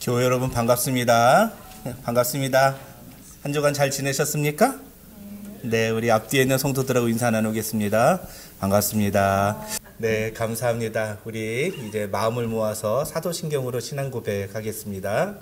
교회 여러분 반갑습니다. 반갑습니다. 한 주간 잘 지내셨습니까? 네, 우리 앞뒤에 있는 성도들하고 인사 나누겠습니다. 반갑습니다. 네, 감사합니다. 우리 이제 마음을 모아서 사도신경으로 신앙 고백하겠습니다.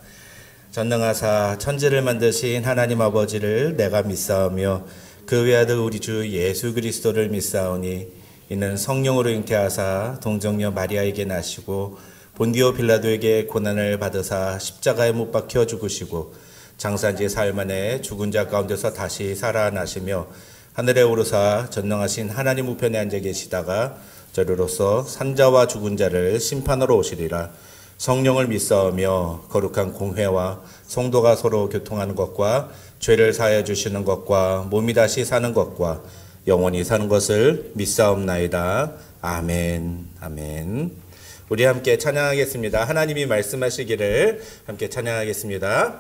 전능하사 천지를 만드신 하나님 아버지를 내가 믿사오며 그 외아들 우리 주 예수 그리스도를 믿사오니 이는 성령으로 잉태하사 동정녀 마리아에게 나시고 본디오 빌라도에게 고난을 받으사 십자가에 못 박혀 죽으시고 장사한 지 사흘 만에 죽은 자 가운데서 다시 살아나시며 하늘에 오르사 전능하신 하나님 우편에 앉아 계시다가 저리로서 산자와 죽은 자를 심판하러 오시리라. 성령을 믿사오며 거룩한 공회와 성도가 서로 교통하는 것과 죄를 사하여 주시는 것과 몸이 다시 사는 것과 영원히 사는 것을 믿사옵나이다. 아멘. 아멘. 우리 함께 찬양하겠습니다. 하나님이 말씀하시기를 함께 찬양하겠습니다.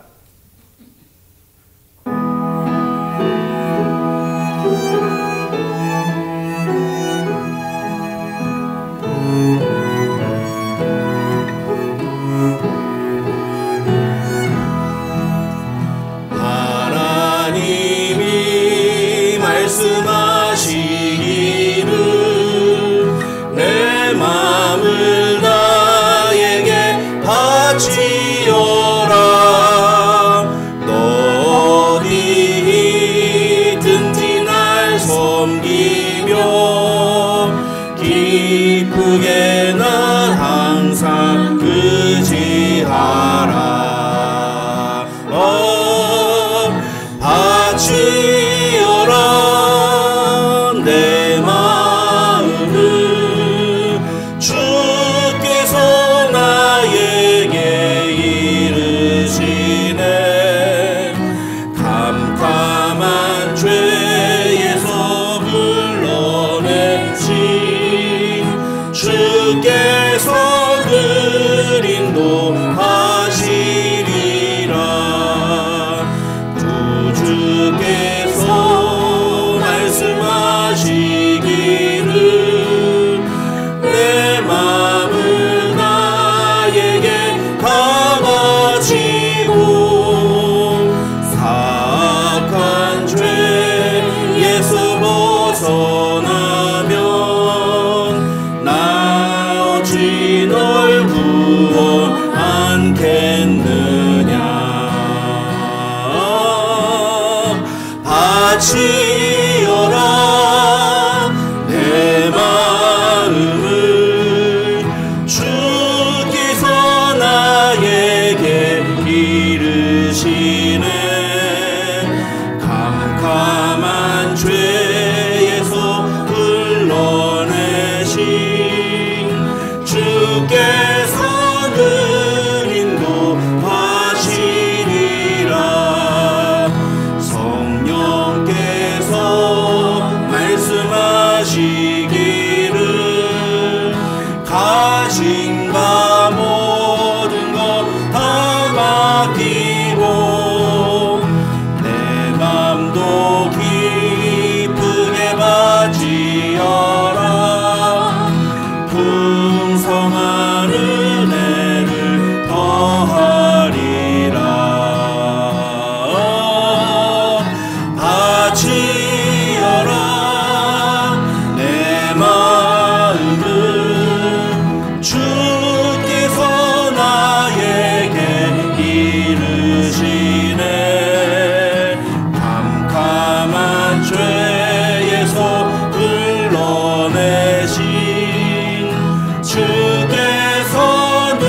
하나님이 말씀하시기를 내 마음을 바치어라. 너 어디 있든지 날 섬기며 기쁘게 날 항상 의지하라. 바치어라 내 마음을 주께서 나에게 이르시네. 캄캄한 죄에서 불러내신 주께서 늘 인도하시리라. 구주께서 말씀하시기를 내 마음을 나에게 다 바치고 사악한 죄에서 벗어나면 나 어찌 널 구원 않겠느냐. 바치어라 내 마음을 주께서 나에게 이르시네. 캄캄한 죄에서 불러내신 주께서 늘 인도하시리라. 성령께서 말씀하시기를 가진 바 모든 것 다 맡기고 내 맘도 기쁘게 바치어라. 풍성한 은혜를 더하리라. 바치어라 내 마음을 주께서 나에게 이르시네. 캄캄한 죄에서 불러내신 주께서 늘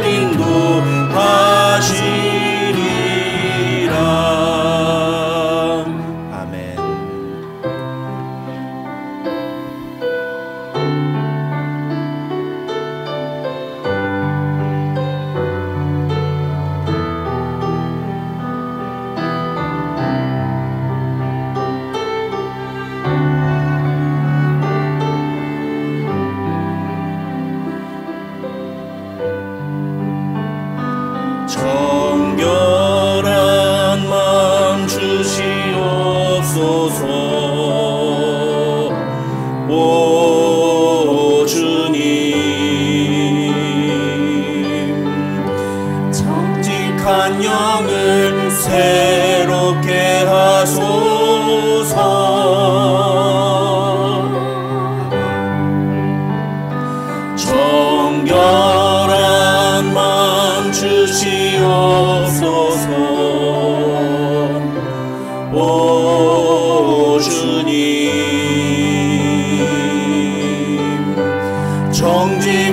인도하시리라. 아멘. 정결한 마음 주시옵소서. 오 주님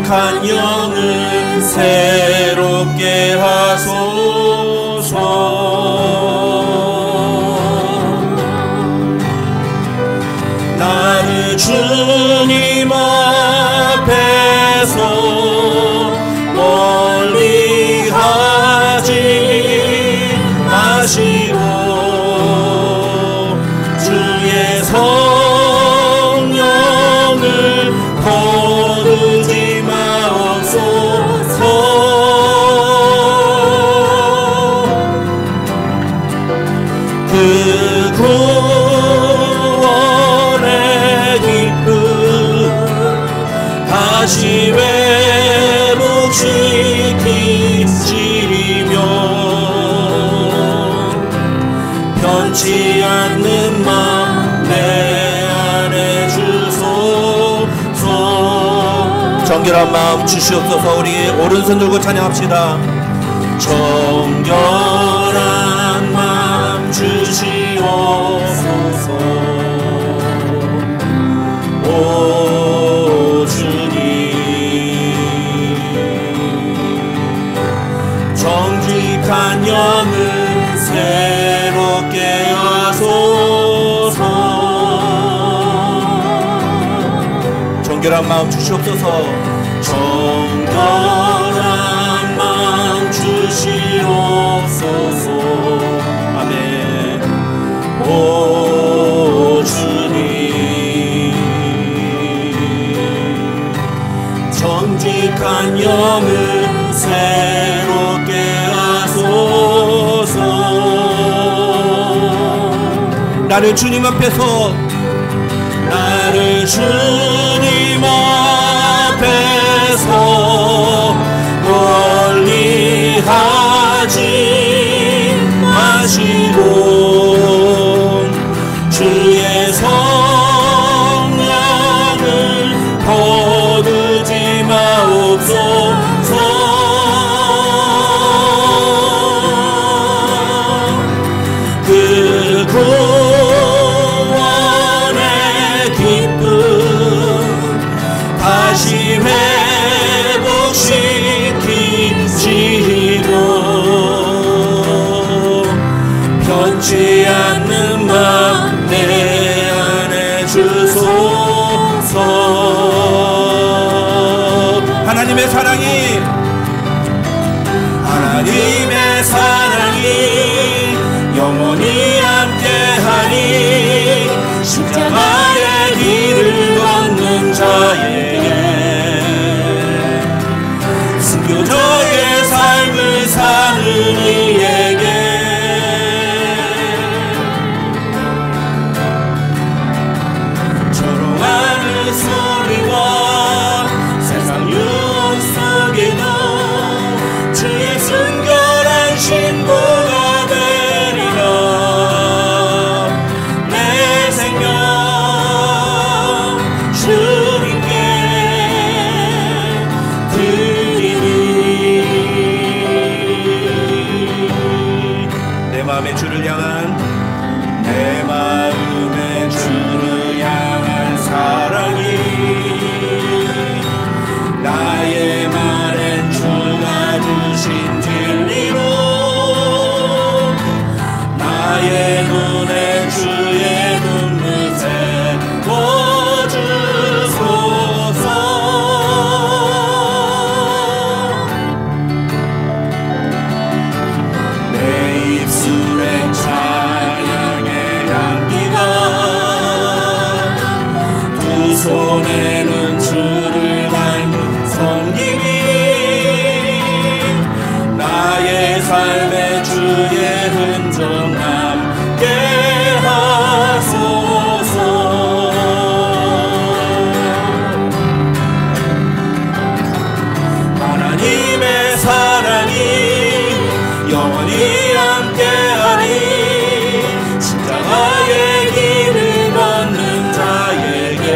정직한 영을 새롭게 하소서. 나를 주님 앞에서 멀리 하지 마시고 주의 성령을 거두지 마옵소서. 그 구원의 기쁨 다시 회복시키시며 변치 않는 맘 내 안에 주소서. 정결한 마음 주시옵소서. 우리 오른손 들고 찬양합시다. 정결한 마음 주시옵소서. 오 주님, 정직한 영을 새롭게 하소서. 정결한 마음 주시옵소서. 정결한 마음 주시옵소서. 아멘. 오 주님, 정직한 영을 새롭게 하소서. 나를 주님 앞에서 나를 주님 앞에서 멀리 하지 마시고 주의 성령을 거두지 마옵소서. 그 구원의 기쁨 다시 회복시키시고 변치 않는 맘 내 안에 주소서. 하나님의 사랑이 영원히 함께하니 십자가의 길을 걷는 자에게 순교자의 삶을 사는 이에게 조롱하는 소리와 세상 유혹 속에도 주의 순결한 신부가 되리라. 내 생명 주님께 드리니. 내 마음의 주를 향한 내 마음의 주를 향한 사랑이 나의 말엔 주가 주신 진리로 나의 눈에 주의 눈밑에 보주소서. 내 입술엔 찬양의 향기가 두 손에는 주를 닮은 섬김이 나의 삶에 주의 흔적 남게 하소서. 하나님의 사랑이 영원히 함께하니 십자가의 길을 걷는 자에게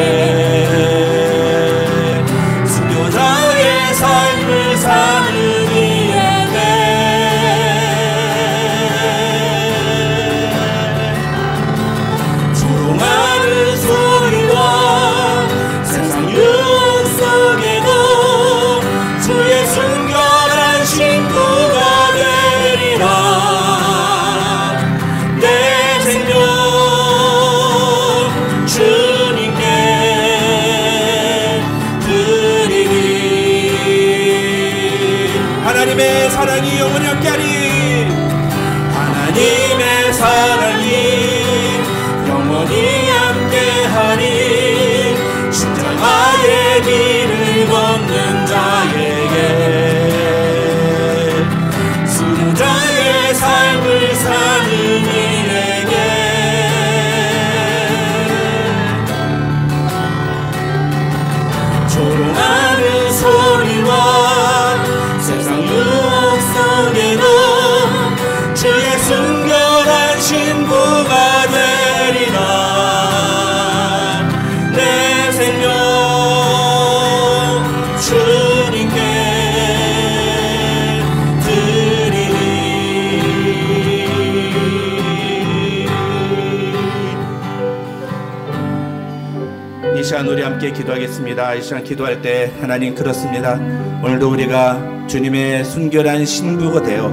이 시간 우리 함께 기도하겠습니다. 이 시간 기도할 때 하나님 그렇습니다. 오늘도 우리가 주님의 순결한 신부가 되어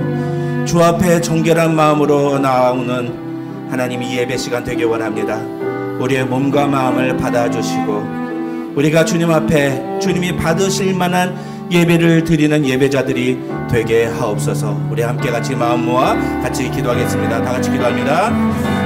주 앞에 정결한 마음으로 나오는 하나님 이 예배 시간 되길 원합니다. 우리의 몸과 마음을 받아주시고 우리가 주님 앞에 주님이 받으실 만한 예배를 드리는 예배자들이 되게 하옵소서. 우리 함께 같이 마음 모아 같이 기도하겠습니다. 다 같이 기도합니다.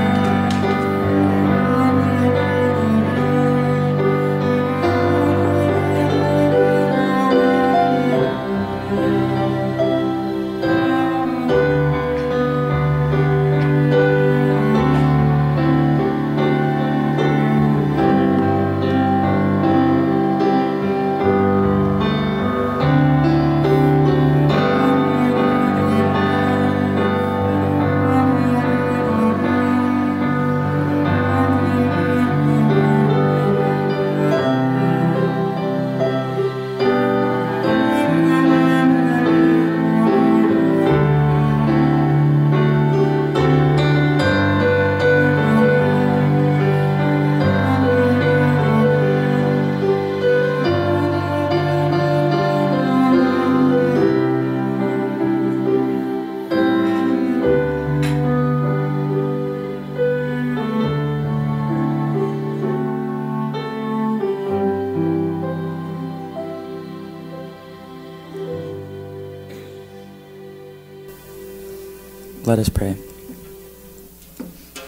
Let us pray.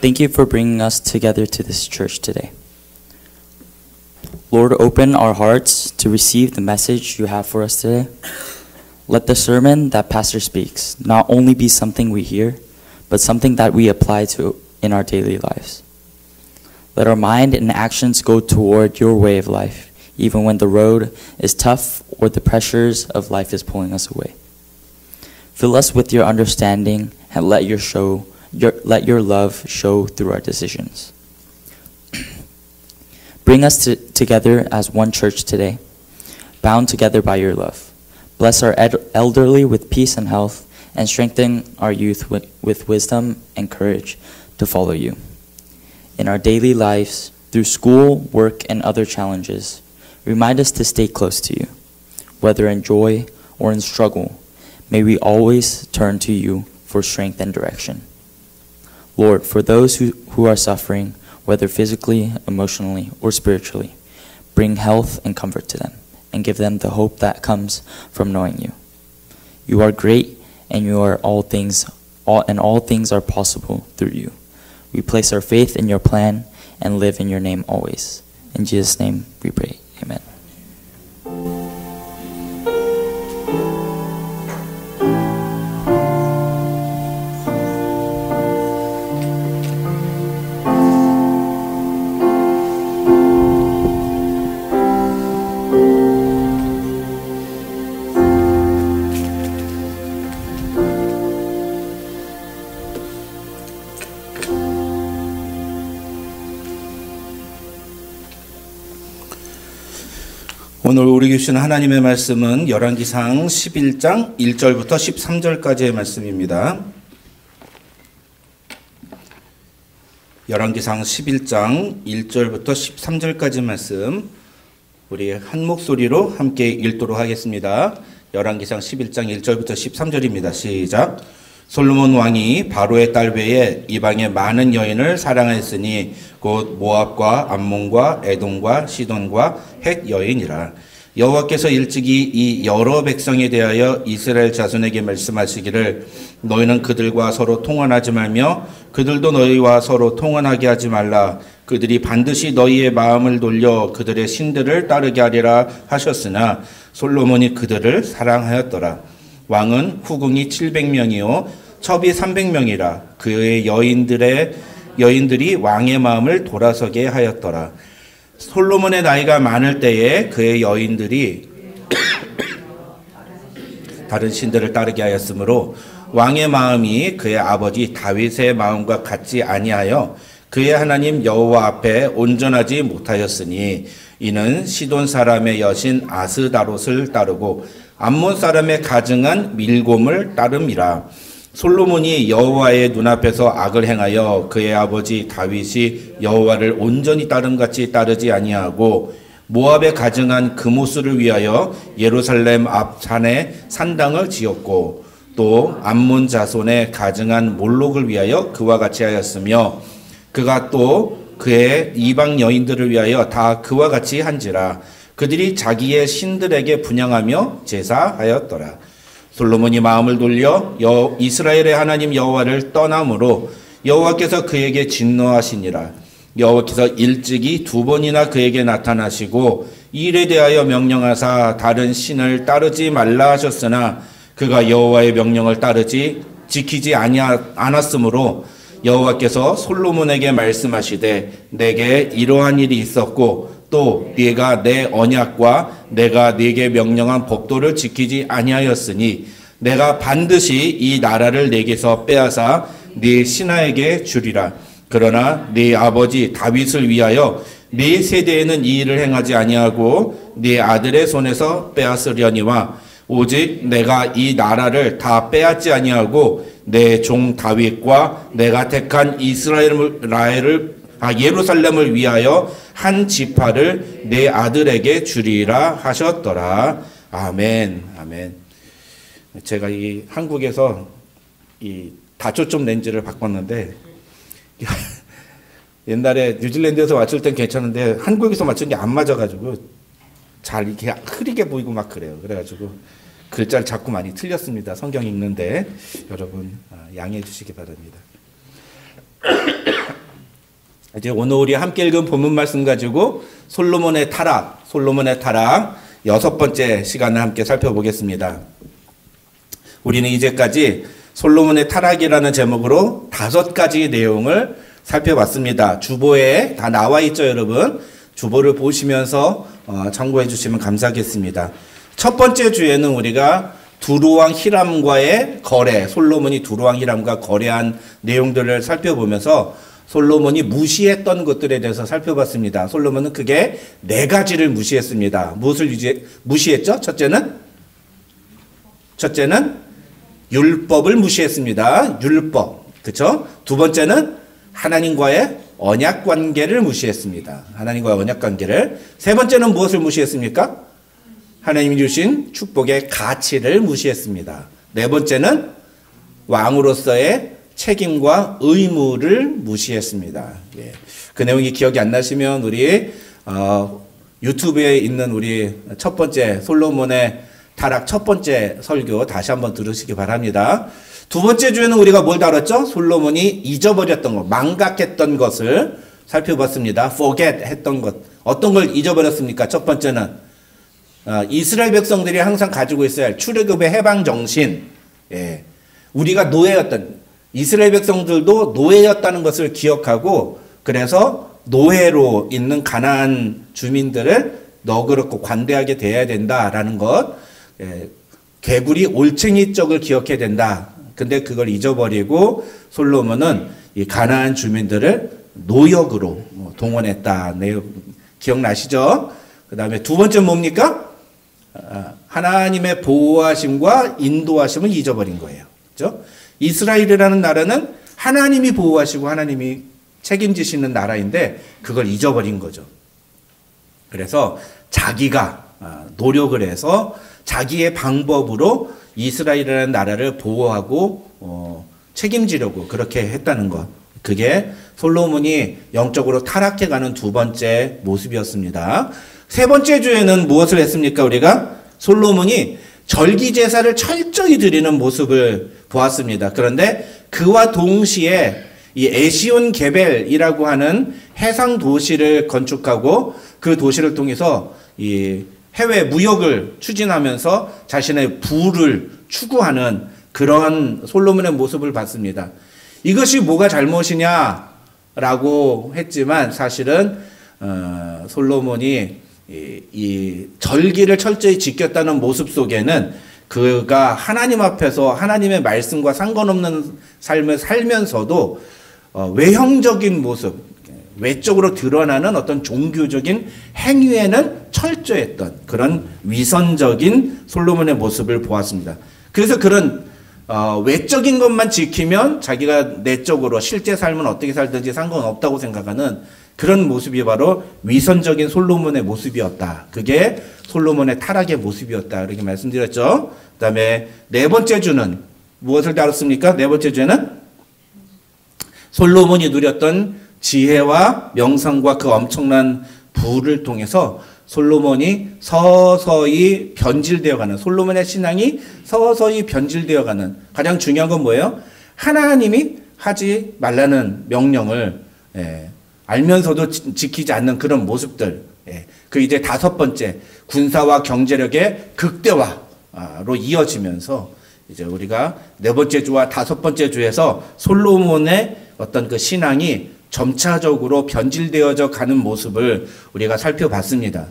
Thank you for bringing us together to this church today. Lord, open our hearts to receive the message you have for us today. Let the sermon that Pastor speaks not only be something we hear, but something that we apply to in our daily lives. Let our mind and actions go toward your way of life, even when the road is tough or the pressures of life is pulling us away. Fill us with your understanding and let your love show through our decisions. Bring us together as one church today, bound together by your love. Bless our elderly with peace and health, and strengthen our youth with wisdom and courage to follow you. In our daily lives, through school, work, and other challenges, remind us to stay close to you. Whether in joy or in struggle, may we always turn to you for strength and direction. Lord, for those who are suffering, whether physically, emotionally, or spiritually, bring health and comfort to them, and give them the hope that comes from knowing you. You are great, and you are all things are possible through you. We place our faith in your plan and live in your name always. In Jesus' name we pray. Amen. 오늘 우리 주시는 하나님의 말씀은 열왕기상 11장 1절부터 13절까지의 말씀입니다. 열왕기상 11장 1절부터 13절까지 말씀 우리 한 목소리로 함께 읽도록 하겠습니다. 열왕기상 11장 1절부터 13절입니다. 시작. 솔로몬 왕이 바로의 딸 외에 이방의 많은 여인을 사랑하였으니 곧 모압과 암몬과 에돔과 시돈과 헷 여인이라. 여호와께서 일찍이 이 여러 백성에 대하여 이스라엘 자손에게 말씀하시기를 너희는 그들과 서로 통혼하지 말며 그들도 너희와 서로 통혼하게 하지 말라. 그들이 반드시 너희의 마음을 돌려 그들의 신들을 따르게 하리라 하셨으나 솔로몬이 그들을 사랑하였더라. 왕은 후궁이 700명이요 첩이 300명이라. 그의 여인들이 왕의 마음을 돌아서게 하였더라. 솔로몬의 나이가 많을 때에 그의 여인들이 다른 신들을 따르게 하였으므로 왕의 마음이 그의 아버지 다윗의 마음과 같지 아니하여 그의 하나님 여호와 앞에 온전하지 못하였으니 이는 시돈 사람의 여신 아스다롯을 따르고 암몬 사람의 가증한 밀곰을 따름이라. 솔로몬이 여호와의 눈앞에서 악을 행하여 그의 아버지 다윗이 여호와를 온전히 따름같이 따르지 아니하고 모압에 가증한 금오스를 위하여 예루살렘 앞 산에 산당을 지었고 또 암몬 자손의 가증한 몰록을 위하여 그와 같이 하였으며 그가 또 그의 이방 여인들을 위하여 다 그와 같이 한지라 그들이 자기의 신들에게 분향하며 제사하였더라. 솔로몬이 마음을 돌려 이스라엘의 하나님 여호와를 떠남으로 여호와께서 그에게 진노하시니라. 여호와께서 일찍이 2번이나 그에게 나타나시고 이 일에 대하여 명령하사 다른 신을 따르지 말라 하셨으나 그가 여호와의 명령을 지키지 않았으므로 여호와께서 솔로몬에게 말씀하시되 내게 이러한 일이 있었고 또 네가 내 언약과 내가 네게 명령한 법도를 지키지 아니하였으니 내가 반드시 이 나라를 네게서 빼앗아 네 신하에게 주리라. 그러나 네 아버지 다윗을 위하여 네 세대에는 이 일을 행하지 아니하고 네 아들의 손에서 빼앗으려니와 오직 내가 이 나라를 다 빼앗지 아니하고 내 종 다윗과 내가 택한 예루살렘을 위하여 한 지파를 내 아들에게 주리라 하셨더라. 아멘. 아멘. 제가 이 한국에서 이 다초점 렌즈를 바꿨는데 옛날에 뉴질랜드에서 맞출 땐 괜찮은데 한국에서 맞춘 게 안 맞아가지고 잘 이렇게 흐리게 보이고 막 그래요. 그래가지고 글자를 자꾸 많이 틀렸습니다. 성경 읽는데 여러분 양해해 주시기 바랍니다. 이제 오늘 우리 함께 읽은 본문 말씀 가지고 솔로몬의 타락 6번째 시간을 함께 살펴보겠습니다. 우리는 이제까지 솔로몬의 타락이라는 제목으로 5가지 내용을 살펴봤습니다. 주보에 다 나와 있죠, 여러분? 주보를 보시면서 참고해 주시면 감사하겠습니다. 첫 번째 주에는 우리가 두루왕 히람과의 거래, 솔로몬이 두루왕 히람과 거래한 내용들을 살펴보면서 솔로몬이 무시했던 것들에 대해서 살펴봤습니다. 솔로몬은 크게 4가지를 무시했습니다. 무엇을 무시했죠? 첫째는 율법을 무시했습니다. 율법. 그렇죠? 두 번째는 하나님과의 언약 관계를 무시했습니다. 하나님과의 언약 관계를. 세 번째는 무엇을 무시했습니까? 하나님이 주신 축복의 가치를 무시했습니다. 네 번째는 왕으로서의 책임과 의무를 무시했습니다. 예. 그 내용이 기억이 안 나시면 우리 유튜브에 있는 우리 첫 번째 솔로몬의 타락 첫 번째 설교 다시 한번 들으시기 바랍니다. 두 번째 주에는 우리가 뭘 다뤘죠? 솔로몬이 잊어버렸던 것, 망각했던 것을 살펴봤습니다. forget 했던 것. 어떤 걸 잊어버렸습니까? 첫 번째는 이스라엘 백성들이 항상 가지고 있어야 할 출애굽의 해방 정신. 예. 우리가 노예였던 이스라엘 백성들도 노예였다는 것을 기억하고 그래서 노예로 있는 가나안 주민들을 너그럽고 관대하게 대해야 된다라는 것. 예. 개구리 올챙이 쪽을 기억해야 된다. 근데 그걸 잊어버리고 솔로몬은 이 가나안 주민들을 노역으로 동원했다. 내용 기억나시죠? 그 다음에 두 번째 뭡니까? 하나님의 보호하심과 인도하심을 잊어버린 거예요. 그렇죠? 이스라엘이라는 나라는 하나님이 보호하시고 하나님이 책임지시는 나라인데 그걸 잊어버린 거죠. 그래서 자기가 노력을 해서 자기의 방법으로 이스라엘이라는 나라를 보호하고 책임지려고 그렇게 했다는 것. 그게 솔로몬이 영적으로 타락해가는 두 번째 모습이었습니다. 세 번째 주에는 무엇을 했습니까? 우리가 솔로몬이 절기제사를 철저히 드리는 모습을 보았습니다. 그런데 그와 동시에 이 에시온 게벨이라고 하는 해상 도시를 건축하고 그 도시를 통해서 이 해외 무역을 추진하면서 자신의 부를 추구하는 그런 솔로몬의 모습을 봤습니다. 이것이 뭐가 잘못이냐라고 했지만 사실은 솔로몬이 이 절기를 철저히 지켰다는 모습 속에는 그가 하나님 앞에서 하나님의 말씀과 상관없는 삶을 살면서도 외형적인 모습, 외적으로 드러나는 어떤 종교적인 행위에는 철저했던 그런 위선적인 솔로몬의 모습을 보았습니다. 그래서 그런 외적인 것만 지키면 자기가 내적으로 실제 삶은 어떻게 살든지 상관없다고 생각하는 그런 모습이 바로 위선적인 솔로몬의 모습이었다. 그게 솔로몬의 타락의 모습이었다. 이렇게 말씀드렸죠. 그 다음에 네 번째 주는 무엇을 다뤘습니까? 네 번째 주에는 솔로몬이 누렸던 지혜와 명성과 그 엄청난 부를 통해서 솔로몬이 서서히 변질되어가는, 솔로몬의 신앙이 서서히 변질되어가는, 가장 중요한 건 뭐예요? 하나님이 하지 말라는 명령을 알면서도 지키지 않는 그런 모습들. 그 이제 다섯 번째, 군사와 경제력의 극대화로 이어지면서 이제 우리가 네 번째 주와 다섯 번째 주에서 솔로몬의 어떤 그 신앙이 점차적으로 변질되어져 가는 모습을 우리가 살펴봤습니다.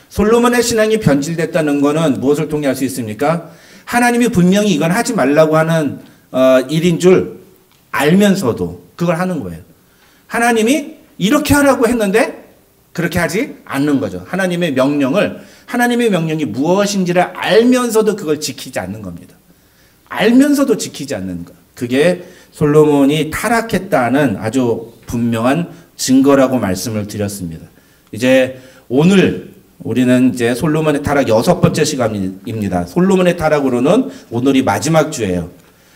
솔로몬의 신앙이 변질됐다는 것은 무엇을 통해 알 수 있습니까? 하나님이 분명히 이건 하지 말라고 하는 일인 줄 알면서도 그걸 하는 거예요. 하나님이 이렇게 하라고 했는데 그렇게 하지 않는 거죠. 하나님의 명령이 무엇인지를 알면서도 그걸 지키지 않는 겁니다. 알면서도 지키지 않는 것. 그게 솔로몬이 타락했다는 아주 분명한 증거라고 말씀을 드렸습니다. 이제 오늘 우리는 이제 솔로몬의 타락 여섯 번째 시간입니다. 솔로몬의 타락으로는 오늘이 마지막 주예요.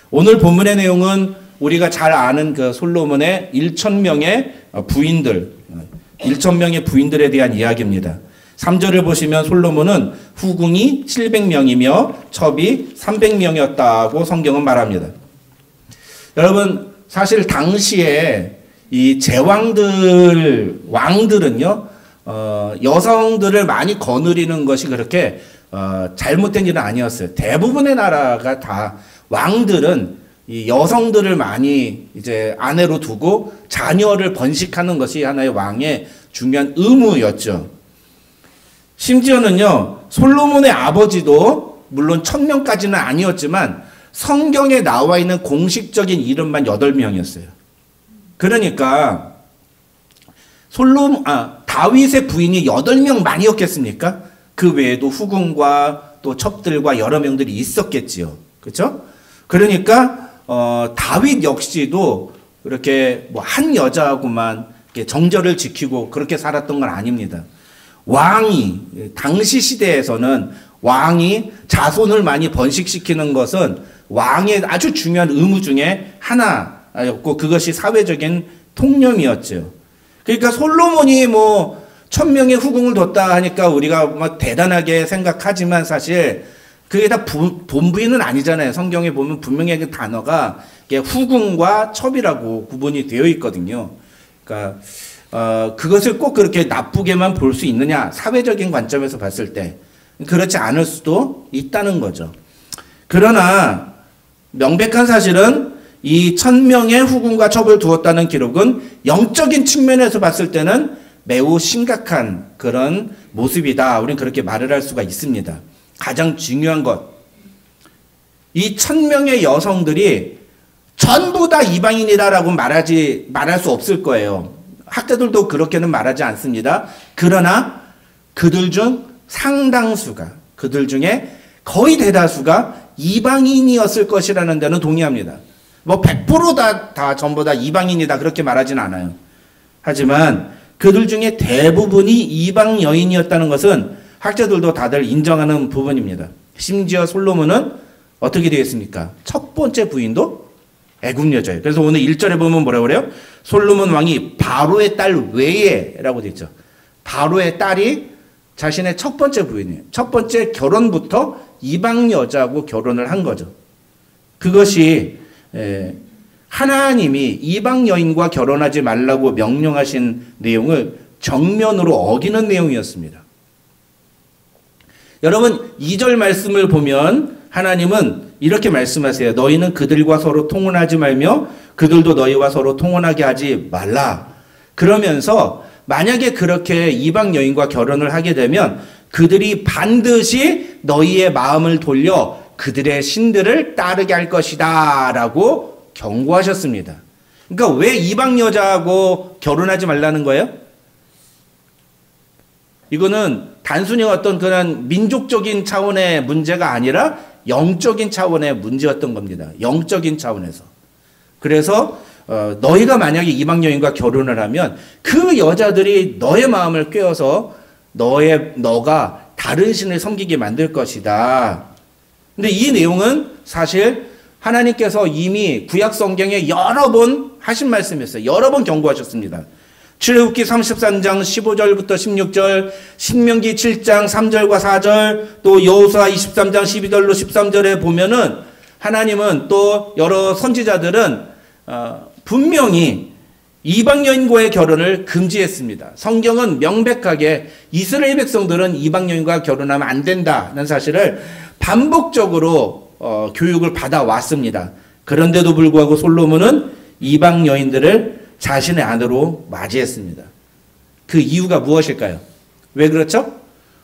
오늘 본문의 내용은 우리가 잘 아는 그 솔로몬의 1,000명의 부인들, 1,000명의 부인들에 대한 이야기입니다. 3절을 보시면 솔로몬은 후궁이 700명이며 첩이 300명이었다고 성경은 말합니다. 여러분, 사실 당시에 이 왕들은요, 여성들을 많이 거느리는 것이 그렇게 잘못된 일은 아니었어요. 대부분의 나라가 다 왕들은 이 여성들을 많이 이제 아내로 두고 자녀를 번식하는 것이 하나의 왕의 중요한 의무였죠. 심지어는요, 솔로몬의 아버지도 물론 1,000명까지는 아니었지만 성경에 나와 있는 공식적인 이름만 8명이었어요. 그러니까 다윗의 부인이 8명만이었겠습니까? 그 외에도 후궁과 또 첩들과 여러 명들이 있었겠지요. 그렇죠? 그러니까 다윗 역시도 이렇게 뭐 한 여자하고만 이렇게 정절을 지키고 그렇게 살았던 건 아닙니다. 당시 시대에서는 왕이 자손을 많이 번식시키는 것은 왕의 아주 중요한 의무 중에 하나였고 그것이 사회적인 통념이었죠. 그러니까 솔로몬이 뭐 1,000명의 후궁을 뒀다 하니까 우리가 막 대단하게 생각하지만 사실 그게 다 본부인은 아니잖아요. 성경에 보면 분명히 그 단어가 후궁과 첩이라고 구분이 되어 있거든요. 그러니까 그것을 꼭 그렇게 나쁘게만 볼 수 있느냐? 사회적인 관점에서 봤을 때 그렇지 않을 수도 있다는 거죠. 그러나 명백한 사실은 이 1,000명의 후궁과 첩을 두었다는 기록은 영적인 측면에서 봤을 때는 매우 심각한 그런 모습이다. 우리는 그렇게 말을 할 수가 있습니다. 가장 중요한 것, 이 1,000명의 여성들이 전부 다 이방인이다라고 말할 수 없을 거예요. 학자들도 그렇게는 말하지 않습니다. 그러나 그들 중 상당수가, 그들 중에 거의 대다수가 이방인이었을 것이라는 데는 동의합니다. 뭐 100% 다 전부 다 이방인이다 그렇게 말하진 않아요. 하지만 그들 중에 대부분이 이방 여인이었다는 것은 학자들도 다들 인정하는 부분입니다. 심지어 솔로몬은 어떻게 되겠습니까? 첫 번째 부인도 애굽 여자예요. 그래서 오늘 1절에 보면 뭐라고 그래요? 솔로몬 왕이 바로의 딸 외에라고 되어 있죠. 바로의 딸이 자신의 첫 번째 부인이에요. 첫 번째 결혼부터 이방 여자하고 결혼을 한 거죠. 그것이 하나님이 이방 여인과 결혼하지 말라고 명령하신 내용을 정면으로 어기는 내용이었습니다. 여러분 2절 말씀을 보면 하나님은 이렇게 말씀하세요. 너희는 그들과 서로 통혼하지 말며 그들도 너희와 서로 통혼하게 하지 말라. 그러면서 만약에 그렇게 이방 여인과 결혼을 하게 되면 그들이 반드시 너희의 마음을 돌려 그들의 신들을 따르게 할 것이다 라고 경고하셨습니다. 그러니까 왜 이방 여자하고 결혼하지 말라는 거예요? 이거는 단순히 어떤 그런 민족적인 차원의 문제가 아니라 영적인 차원의 문제였던 겁니다. 영적인 차원에서. 그래서 너희가 만약에 이방 여인과 결혼을 하면 그 여자들이 너의 마음을 꿰어서 너가 다른 신을 섬기게 만들 것이다. 근데 이 내용은 사실 하나님께서 이미 구약 성경에 여러 번 하신 말씀이었어요. 여러 번 경고하셨습니다. 출애굽기 33장 15절부터 16절, 신명기 7장 3절과 4절, 또 여호수아 23장 12절로 13절에 보면은 하나님은 또 여러 선지자들은 분명히 이방 여인과의 결혼을 금지했습니다. 성경은 명백하게 이스라엘 백성들은 이방 여인과 결혼하면 안 된다는 사실을 반복적으로 교육을 받아왔습니다. 그런데도 불구하고 솔로몬은 이방 여인들을 자신의 아내로 맞이했습니다. 그 이유가 무엇일까요? 왜 그렇죠?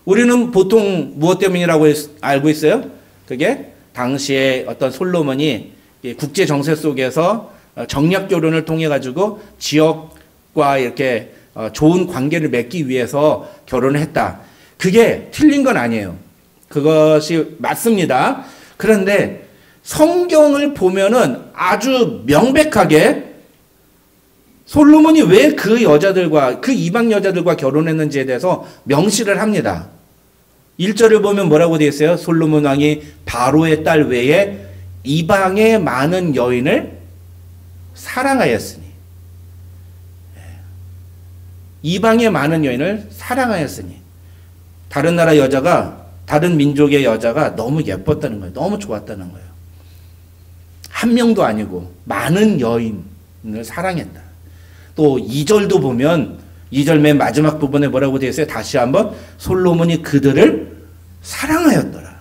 우리는 보통 무엇 때문이라고 알고 있어요? 그게 당시에 어떤 솔로몬이 국제 정세 속에서 정략 결혼을 통해 가지고 지역과 이렇게 좋은 관계를 맺기 위해서 결혼을 했다. 그게 틀린 건 아니에요. 그것이 맞습니다. 그런데 성경을 보면은 아주 명백하게 솔로몬이 왜 그 여자들과, 그 이방 여자들과 결혼했는지에 대해서 명시를 합니다. 1절을 보면 뭐라고 되어 있어요? 솔로몬 왕이 바로의 딸 외에 이방의 많은 여인을 사랑하였으니. 이방의 많은 여인을 사랑하였으니. 다른 나라 여자가, 다른 민족의 여자가 너무 예뻤다는 거예요. 너무 좋았다는 거예요. 한 명도 아니고 많은 여인을 사랑했다. 또 2절도 보면 2절 맨 마지막 부분에 뭐라고 되어 있어요? 다시 한번 솔로몬이 그들을 사랑하였더라.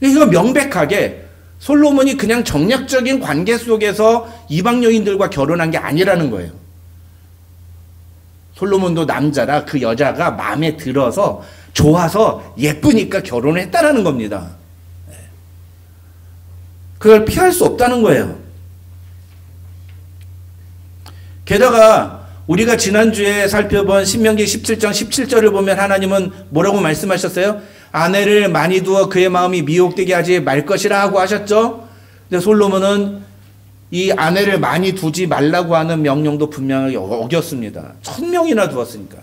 이거 명백하게 솔로몬이 그냥 정략적인 관계 속에서 이방 여인들과 결혼한 게 아니라는 거예요. 솔로몬도 남자라 그 여자가 마음에 들어서 좋아서 예쁘니까 결혼을 했다라는 겁니다. 그걸 피할 수 없다는 거예요. 게다가 우리가 지난주에 살펴본 신명기 17장 17절을 보면 하나님은 뭐라고 말씀하셨어요? 아내를 많이 두어 그의 마음이 미혹되게 하지 말 것이라 하고 하셨죠? 근데 솔로몬은 이 아내를 많이 두지 말라고 하는 명령도 분명하게 어겼습니다. 1000명이나 두었으니까요.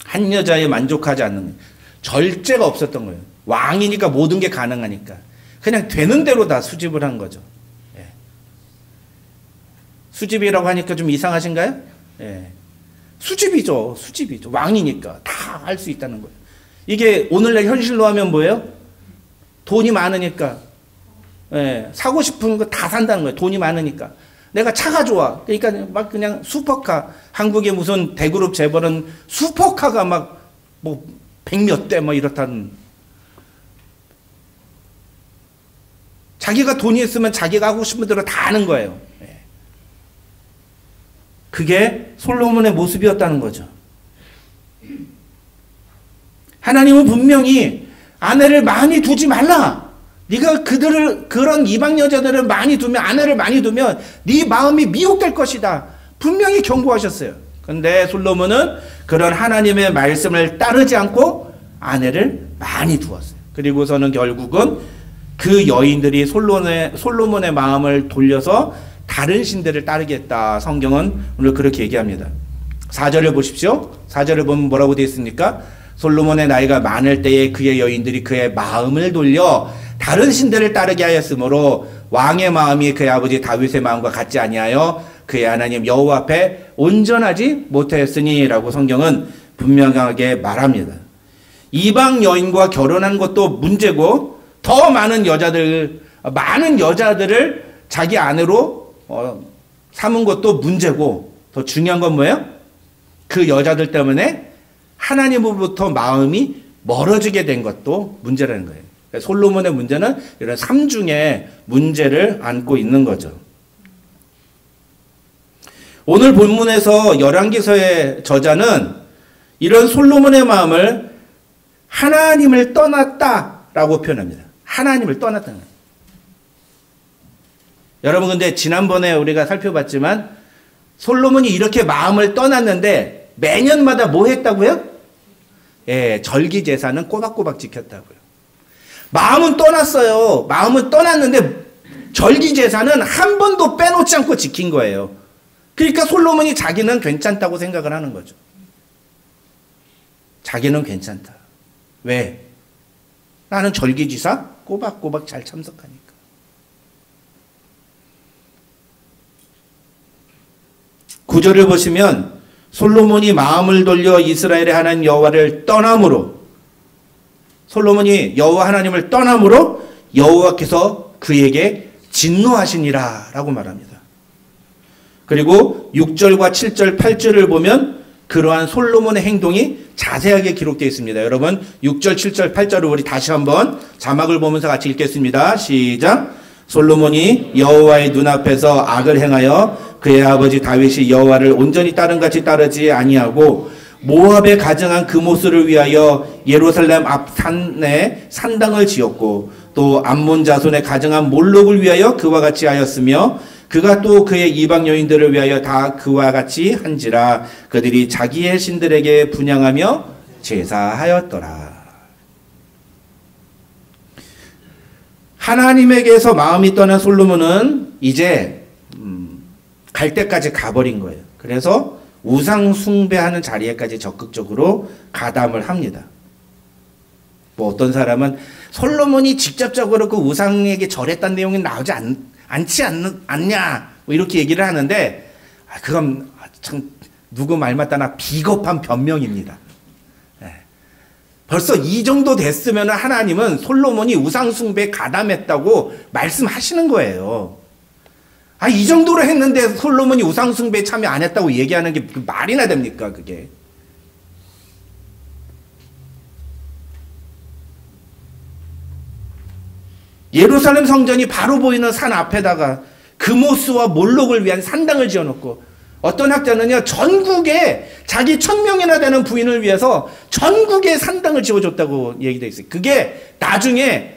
한 여자에 만족하지 않는, 절제가 없었던 거예요. 왕이니까 모든 게 가능하니까. 그냥 되는 대로 다 수집을 한 거죠. 수집이라고 하니까 좀 이상하신가요? 예. 수집이죠. 수집이죠. 왕이니까 다 할 수 있다는 거예요. 이게 오늘날 현실로 하면 뭐예요? 돈이 많으니까. 예. 사고 싶은 거 다 산다는 거예요. 돈이 많으니까. 내가 차가 좋아. 그러니까 막 그냥 슈퍼카. 한국의 무슨 대그룹 재벌은 슈퍼카가 막 뭐 100몇 대 뭐 이렇다는. 자기가 돈이 있으면 자기가 하고 싶은 대로 다 하는 거예요. 그게 솔로몬의 모습이었다는 거죠. 하나님은 분명히 아내를 많이 두지 말라. 네가 그런 이방 여자들을 많이 두면, 아내를 많이 두면 네 마음이 미혹될 것이다. 분명히 경고하셨어요. 그런데 솔로몬은 그런 하나님의 말씀을 따르지 않고 아내를 많이 두었어요. 그리고서는 결국은 그 여인들이 솔로몬의 마음을 돌려서 다른 신들을 따르겠다. 성경은 오늘 그렇게 얘기합니다. 4절을 보십시오. 4절을 보면 뭐라고 되어 있습니까? 솔로몬의 나이가 많을 때에 그의 여인들이 그의 마음을 돌려 다른 신들을 따르게 하였으므로 왕의 마음이 그의 아버지 다윗의 마음과 같지 아니하여 그의 하나님 여호와 앞에 온전하지 못하였으니라고 성경은 분명하게 말합니다. 이방 여인과 결혼한 것도 문제고 더 많은 여자들을 자기 아내로 삼은 것도 문제고, 더 중요한 건 뭐예요? 그 여자들 때문에 하나님으로부터 마음이 멀어지게 된 것도 문제라는 거예요. 솔로몬의 문제는 이런 삼중의 문제를 안고 있는 거죠. 오늘 본문에서 열왕기서의 저자는 이런 솔로몬의 마음을 하나님을 떠났다라고 표현합니다. 하나님을 떠났다는 거예요. 여러분, 근데 지난번에 우리가 살펴봤지만 솔로몬이 이렇게 마음을 떠났는데 매년마다 뭐 했다고요? 예, 절기 제사는 꼬박꼬박 지켰다고요. 마음은 떠났어요. 마음은 떠났는데 절기제사는 한 번도 빼놓지 않고 지킨 거예요. 그러니까 솔로몬이 자기는 괜찮다고 생각을 하는 거죠. 자기는 괜찮다. 왜? 나는 절기지사 꼬박꼬박 잘 참석하니까. 구절을 보시면 솔로몬이 마음을 돌려 이스라엘의 하나님 여호와를 떠남으로, 솔로몬이 여호와 하나님을 떠남으로 여호와께서 그에게 진노하시니라 라고 말합니다. 그리고 6절과 7절, 8절을 보면 그러한 솔로몬의 행동이 자세하게 기록되어 있습니다. 여러분 6절, 7절, 8절을 우리 다시 한번 자막을 보면서 같이 읽겠습니다. 시작. 솔로몬이 여호와의 눈앞에서 악을 행하여 그의 아버지 다윗이 여호와를 온전히 따름같이 따르지 아니하고 모압에 가증한 그모스를 위하여 예루살렘 앞 산에 산당을 지었고 또 암몬 자손의 가증한 몰록을 위하여 그와 같이 하였으며 그가 또 그의 이방 여인들을 위하여 다 그와 같이 한지라 그들이 자기의 신들에게 분향하며 제사하였더라. 하나님에게서 마음이 떠난 솔로몬은 이제 갈 때까지 가버린 거예요. 그래서 우상 숭배하는 자리에까지 적극적으로 가담을 합니다. 뭐 어떤 사람은 솔로몬이 직접적으로 그 우상에게 절했다는 내용이 나오지 않지 않냐 뭐 이렇게 얘기를 하는데 그건 참 누구 말 맞다나 비겁한 변명입니다. 벌써 이 정도 됐으면 하나님은 솔로몬이 우상 숭배에 가담했다고 말씀하시는 거예요. 이 정도로 했는데 솔로몬이 우상 숭배에 참여 안 했다고 얘기하는 게 말이나 됩니까 그게? 예루살렘 성전이 바로 보이는 산 앞에다가 그모스와 몰록을 위한 산당을 지어놓고 어떤 학자는요 전국에 자기 1000명이나 되는 부인을 위해서 전국에 산당을 지어줬다고 얘기되어 있어요. 그게 나중에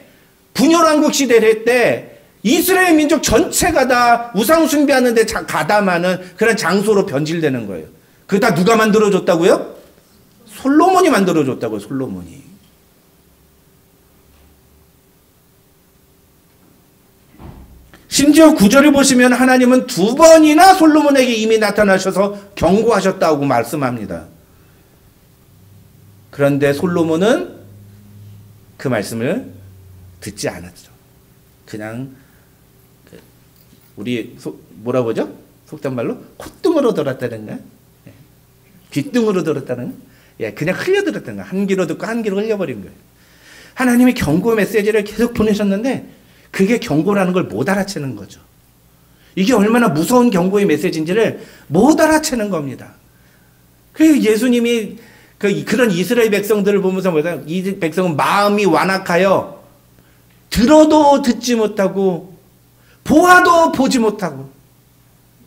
분열왕국 시대 때 이스라엘 민족 전체가 다 우상 숭배하는 데 가담하는 그런 장소로 변질되는 거예요. 그거 다 누가 만들어줬다고요? 솔로몬이 만들어줬다고요. 솔로몬이. 심지어 9절을 보시면 하나님은 2번이나 솔로몬에게 이미 나타나셔서 경고하셨다고 말씀합니다. 그런데 솔로몬은 그 말씀을 듣지 않았죠. 그냥 우리 뭐라 보죠? 속된 말로 콧등으로 들었다는가? 귓등으로 들었다는 거? 그냥 흘려들었다는 거. 한 귀로 듣고 한 귀로 흘려버린 거예요. 하나님이 경고 메시지를 계속 보내셨는데 그게 경고라는 걸 못 알아채는 거죠. 이게 얼마나 무서운 경고의 메시지인지를 못 알아채는 겁니다. 그래서 예수님이 그런 이스라엘 백성들을 보면서 뭐냐, 이 백성은 마음이 완악하여 들어도 듣지 못하고 보아도 보지 못하고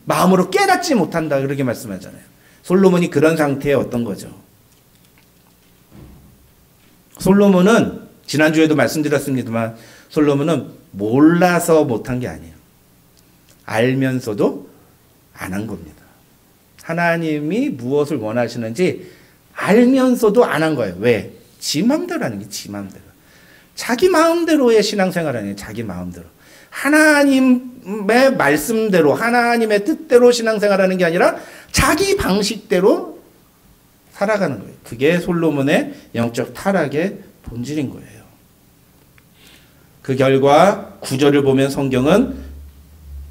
마음으로 깨닫지 못한다 그렇게 말씀하잖아요. 솔로몬이 그런 상태에 어떤 거죠. 솔로몬은 지난주에도 말씀드렸습니다만 솔로몬은 몰라서 못한 게 아니에요. 알면서도 안 한 겁니다. 하나님이 무엇을 원하시는지 알면서도 안 한 거예요. 왜? 지 마음대로 하는 게 지 마음대로. 자기 마음대로의 신앙생활 아니에요. 자기 마음대로. 하나님의 말씀대로 하나님의 뜻대로 신앙생활하는 게 아니라 자기 방식대로 살아가는 거예요. 그게 솔로몬의 영적 타락의 본질인 거예요. 그 결과 9절을 보면 성경은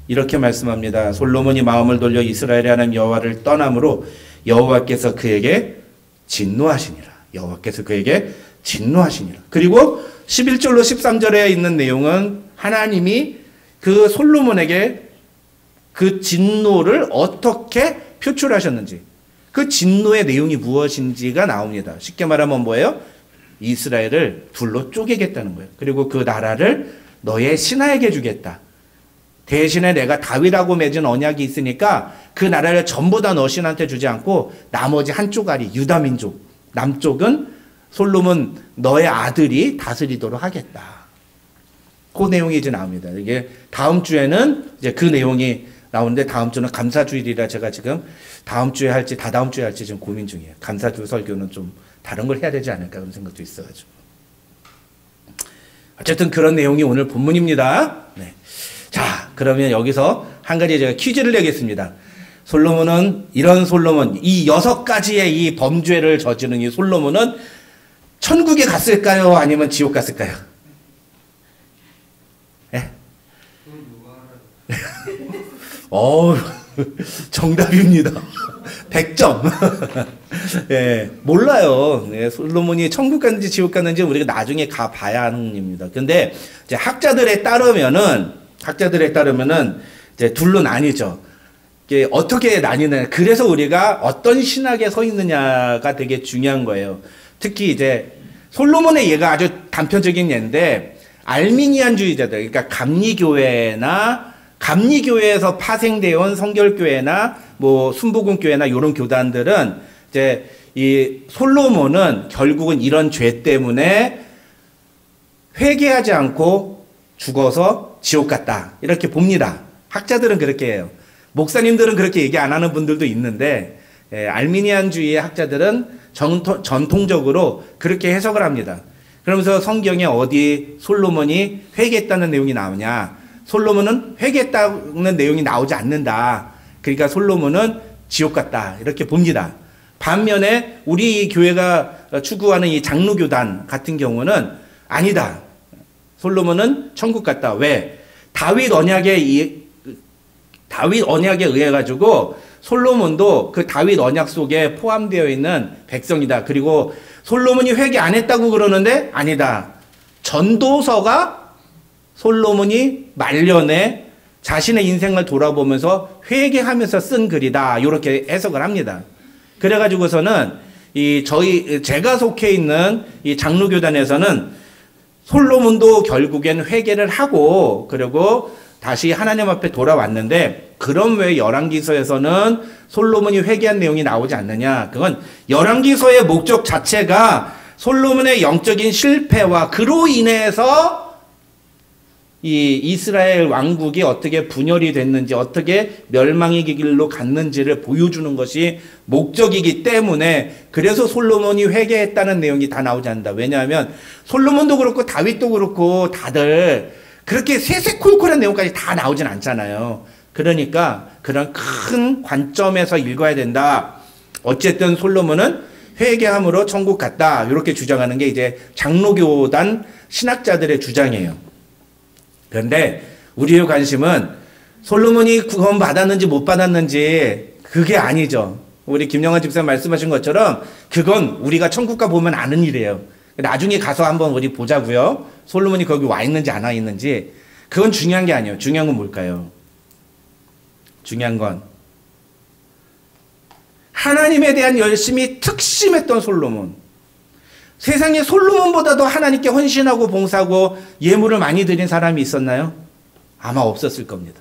이렇게 말씀합니다. 솔로몬이 마음을 돌려 이스라엘의 하나님 여호와를 떠남으로 여호와께서 그에게 진노하시니라. 여호와께서 그에게 진노하시니라. 그리고 11절로 13절에 있는 내용은 하나님이 그 솔로몬에게 그 진노를 어떻게 표출하셨는지, 그 진노의 내용이 무엇인지가 나옵니다. 쉽게 말하면 뭐예요? 이스라엘을 둘로 쪼개겠다는 거예요. 그리고 그 나라를 너의 신하에게 주겠다. 대신에 내가 다윗하고 맺은 언약이 있으니까 그 나라를 전부 다 너 신한테 주지 않고 나머지 한쪽 아리 유다 민족, 남쪽은 솔로몬 너의 아들이 다스리도록 하겠다. 그 내용이 이제 나옵니다. 이게 다음 주에는 이제 그 내용이 나오는데 다음 주는 감사주일이라 제가 지금 다음 주에 할지 다다음 주에 할지 지금 고민 중이에요. 감사주 설교는 좀 다른 걸 해야 되지 않을까 그런 생각도 있어가지고. 어쨌든 그런 내용이 오늘 본문입니다. 네. 자, 그러면 여기서 한 가지 제가 퀴즈를 내겠습니다. 솔로몬은, 이런 솔로몬, 이 6가지의 이 범죄를 저지른 이 솔로몬은 천국에 갔을까요? 아니면 지옥 갔을까요? 예? 정답입니다. 100점. 예, 몰라요. 예, 솔로몬이 천국 갔는지 지옥 갔는지 우리가 나중에 가봐야 하는 일입니다. 근데 이제 학자들에 따르면은 이제 둘로 나뉘죠. 이게 어떻게 나뉘느냐. 그래서 우리가 어떤 신학에 서 있느냐가 되게 중요한 거예요. 특히 이제 솔로몬의 예가 아주 단편적인 예인데, 알미니안주의자들, 그러니까 감리교회에서 파생되어 온 성결교회나 뭐 순복음교회나 이런 교단들은 이제 이 솔로몬은 결국은 이런 죄 때문에 회개하지 않고 죽어서 지옥 갔다, 이렇게 봅니다. 학자들은 그렇게 해요. 목사님들은 그렇게 얘기 안 하는 분들도 있는데, 알미니안주의의 학자들은 전통적으로 그렇게 해석을 합니다. 그러면서 성경에 어디 솔로몬이 회개했다는 내용이 나오냐? 솔로몬은 회개했다는 내용이 나오지 않는다. 그러니까 솔로몬은 지옥 갔다, 이렇게 봅니다. 반면에 우리 교회가 추구하는 이 장로교단 같은 경우는 아니다. 솔로몬은 천국 갔다. 왜? 다윗 언약에 의해 가지고 솔로몬도 그 다윗 언약 속에 포함되어 있는 백성이다. 그리고 솔로몬이 회개 안 했다고 그러는데 아니다. 전도서가 솔로몬이 말년에 자신의 인생을 돌아보면서 회개하면서 쓴 글이다. 이렇게 해석을 합니다. 그래가지고서는 제가 속해 있는 이 장로교단에서는 솔로몬도 결국엔 회개를 하고 그리고 다시 하나님 앞에 돌아왔는데, 그럼 왜 열왕기서에서는 솔로몬이 회개한 내용이 나오지 않느냐? 그건 열왕기서의 목적 자체가 솔로몬의 영적인 실패와 그로 인해서 이 이스라엘 왕국이 어떻게 분열이 됐는지, 어떻게 멸망의 길로 갔는지를 보여주는 것이 목적이기 때문에, 그래서 솔로몬이 회개했다는 내용이 다 나오지 않는다. 왜냐하면 솔로몬도 그렇고 다윗도 그렇고 다들 그렇게 세세콜콜한 내용까지 다 나오진 않잖아요. 그러니까 그런 큰 관점에서 읽어야 된다. 어쨌든 솔로몬은 회개함으로 천국 갔다. 이렇게 주장하는 게 이제 장로교단 신학자들의 주장이에요. 그런데 우리의 관심은 솔로몬이 구원 받았는지 못 받았는지 그게 아니죠. 우리 김영환 집사님 말씀하신 것처럼 그건 우리가 천국 가 보면 아는 일이에요. 나중에 가서 한번 우리 보자고요. 솔로몬이 거기 와 있는지 안 와 있는지. 그건 중요한 게 아니에요. 중요한 건 뭘까요? 중요한 건 하나님에 대한 열심이 특심했던 솔로몬. 세상에 솔로몬보다도 하나님께 헌신하고 봉사하고 예물을 많이 드린 사람이 있었나요? 아마 없었을 겁니다.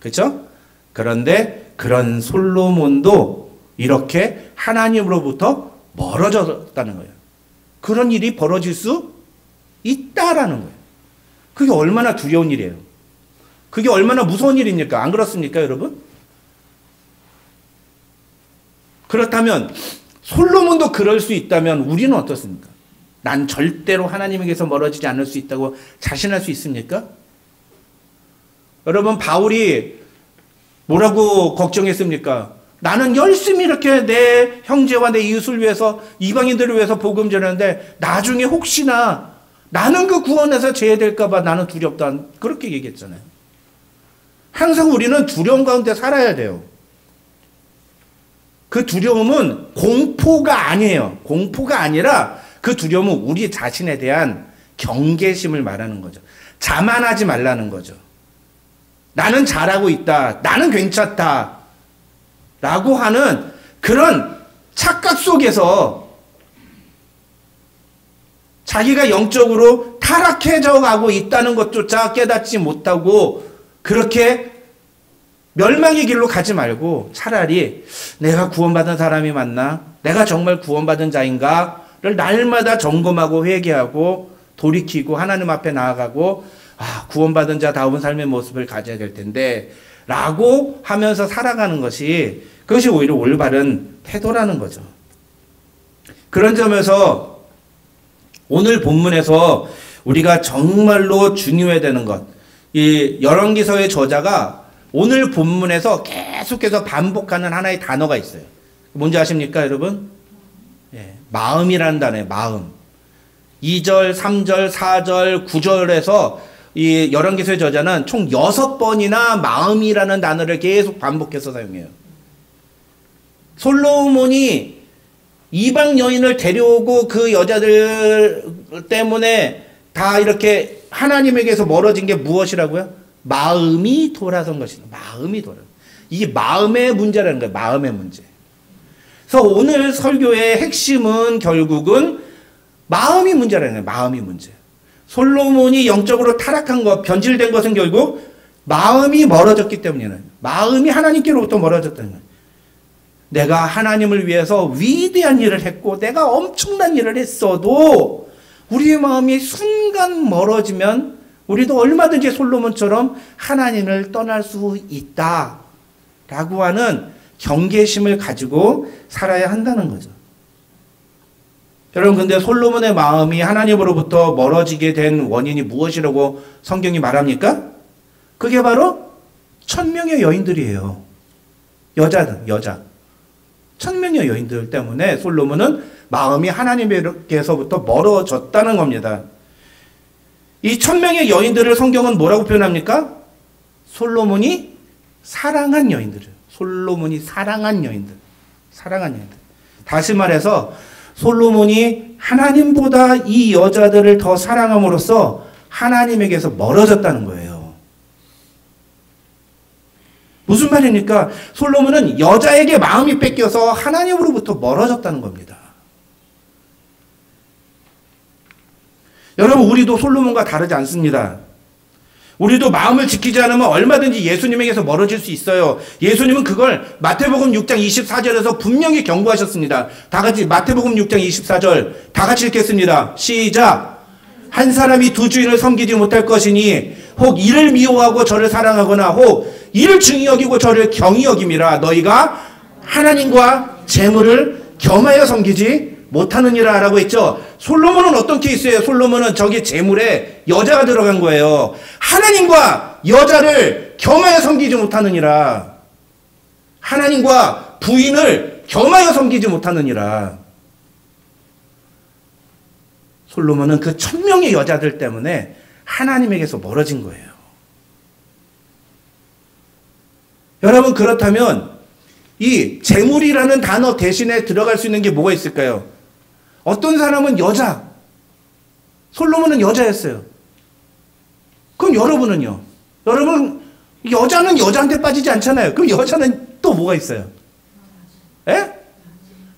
그렇죠? 그런데 그런 솔로몬도 이렇게 하나님으로부터 멀어졌다는 거예요. 그런 일이 벌어질 수 있다라는 거예요. 그게 얼마나 두려운 일이에요. 그게 얼마나 무서운 일입니까? 안 그렇습니까, 여러분? 그렇다면 솔로몬도 그럴 수 있다면 우리는 어떻습니까? 난 절대로 하나님에게서 멀어지지 않을 수 있다고 자신할 수 있습니까? 여러분, 바울이 뭐라고 걱정했습니까? 나는 열심히 이렇게 내 형제와 내 이웃을 위해서, 이방인들을 위해서 복음 전하는데 나중에 혹시나 나는 그 구원에서 제외될까 봐 나는 두렵다. 그렇게 얘기했잖아요. 항상 우리는 두려움 가운데 살아야 돼요. 그 두려움은 공포가 아니에요. 공포가 아니라 그 두려움은 우리 자신에 대한 경계심을 말하는 거죠. 자만하지 말라는 거죠. 나는 잘하고 있다. 나는 괜찮다. 라고 하는 그런 착각 속에서 자기가 영적으로 타락해져 가고 있다는 것조차 깨닫지 못하고 그렇게 멸망의 길로 가지 말고 차라리 내가 구원받은 사람이 맞나? 내가 정말 구원받은 자인가를 날마다 점검하고 회개하고 돌이키고 하나님 앞에 나아가고 구원받은 자다운 삶의 모습을 가져야 될 텐데 라고 하면서 살아가는 것이 그것이 오히려 올바른 태도라는 거죠. 그런 점에서 오늘 본문에서 우리가 정말로 중요해야 되는 것. 이 열왕기서의 저자가 오늘 본문에서 계속해서 반복하는 하나의 단어가 있어요. 뭔지 아십니까, 여러분? 예, 마음이라는 단어예요. 마음. 2절, 3절, 4절, 9절에서 이 열왕기서의 저자는 총 6번이나 마음이라는 단어를 계속 반복해서 사용해요. 솔로몬이 이방 여인을 데려오고 그 여자들 때문에 다 이렇게 하나님에게서 멀어진 게 무엇이라고요? 마음이 돌아선 것이다. 마음이 돌아. 이게 마음의 문제라는 거예요. 마음의 문제. 그래서 오늘 설교의 핵심은 결국은 마음이 문제라는 거예요. 마음이 문제. 솔로몬이 영적으로 타락한 것, 변질된 것은 결국 마음이 멀어졌기 때문이에요. 마음이 하나님께로부터 멀어졌다는 거예요. 내가 하나님을 위해서 위대한 일을 했고 내가 엄청난 일을 했어도 우리의 마음이 순간 멀어지면 우리도 얼마든지 솔로몬처럼 하나님을 떠날 수 있다라고 하는 경계심을 가지고 살아야 한다는 거죠. 여러분, 근데 솔로몬의 마음이 하나님으로부터 멀어지게 된 원인이 무엇이라고 성경이 말합니까? 그게 바로 1000명의 여인들이에요. 여자. 1000명의 여인들 때문에 솔로몬은 마음이 하나님께서부터 멀어졌다는 겁니다. 이 1000명의 여인들을 성경은 뭐라고 표현합니까? 솔로몬이 사랑한 여인들을. 솔로몬이 사랑한 여인들. 다시 말해서 솔로몬이 하나님보다 이 여자들을 더 사랑함으로써 하나님에게서 멀어졌다는 거예요. 무슨 말입니까? 솔로몬은 여자에게 마음이 뺏겨서 하나님으로부터 멀어졌다는 겁니다. 여러분, 우리도 솔로몬과 다르지 않습니다. 우리도 마음을 지키지 않으면 얼마든지 예수님에게서 멀어질 수 있어요. 예수님은 그걸 마태복음 6장 24절에서 분명히 경고하셨습니다. 다 같이 마태복음 6장 24절 다 같이 읽겠습니다. 시작. 한 사람이 두 주인을 섬기지 못할 것이니 혹 이를 미워하고 저를 사랑하거나 혹 이를 중히 여기고 저를 경히 여김이라. 너희가 하나님과 재물을 겸하여 섬기지 못하느니라 라고 했죠. 솔로몬은 어떤 케이스예요? 솔로몬은 저기 재물에 여자가 들어간 거예요. 하나님과 여자를 겸하여 섬기지 못하느니라. 하나님과 부인을 겸하여 섬기지 못하느니라. 솔로몬은 그 1000명의 여자들 때문에 하나님에게서 멀어진 거예요. 여러분, 그렇다면 이 재물이라는 단어 대신에 들어갈 수 있는 게 뭐가 있을까요? 어떤 사람은 여자, 솔로몬은 여자였어요. 그럼 여러분은요? 여러분, 여자는 여자한테 빠지지 않잖아요. 그럼 여자는 또 뭐가 있어요? 예?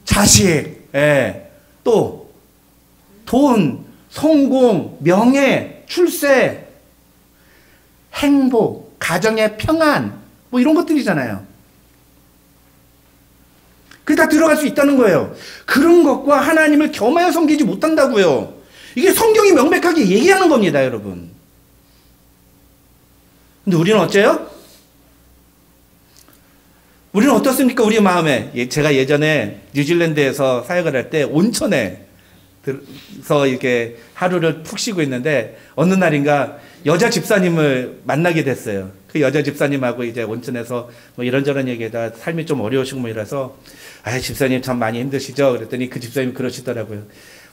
자식, 예. 또 돈, 성공, 명예, 출세, 행복, 가정의 평안, 뭐 이런 것들이잖아요. 그게 다 들어갈 수 있다는 거예요. 그런 것과 하나님을 겸하여 섬기지 못한다고요. 이게 성경이 명백하게 얘기하는 겁니다, 여러분. 근데 우리는 어째요? 우리는 어떻습니까? 우리 마음에. 제가 예전에 뉴질랜드에서 사역을 할 때 온천에서 이렇게 하루를 푹 쉬고 있는데 어느 날인가 여자 집사님을 만나게 됐어요. 그 여자 집사님하고 이제 온천에서 뭐 이런저런 얘기에다 삶이 좀 어려우시고 뭐 이래서 집사님 참 많이 힘드시죠? 그랬더니 그 집사님이 그러시더라고요.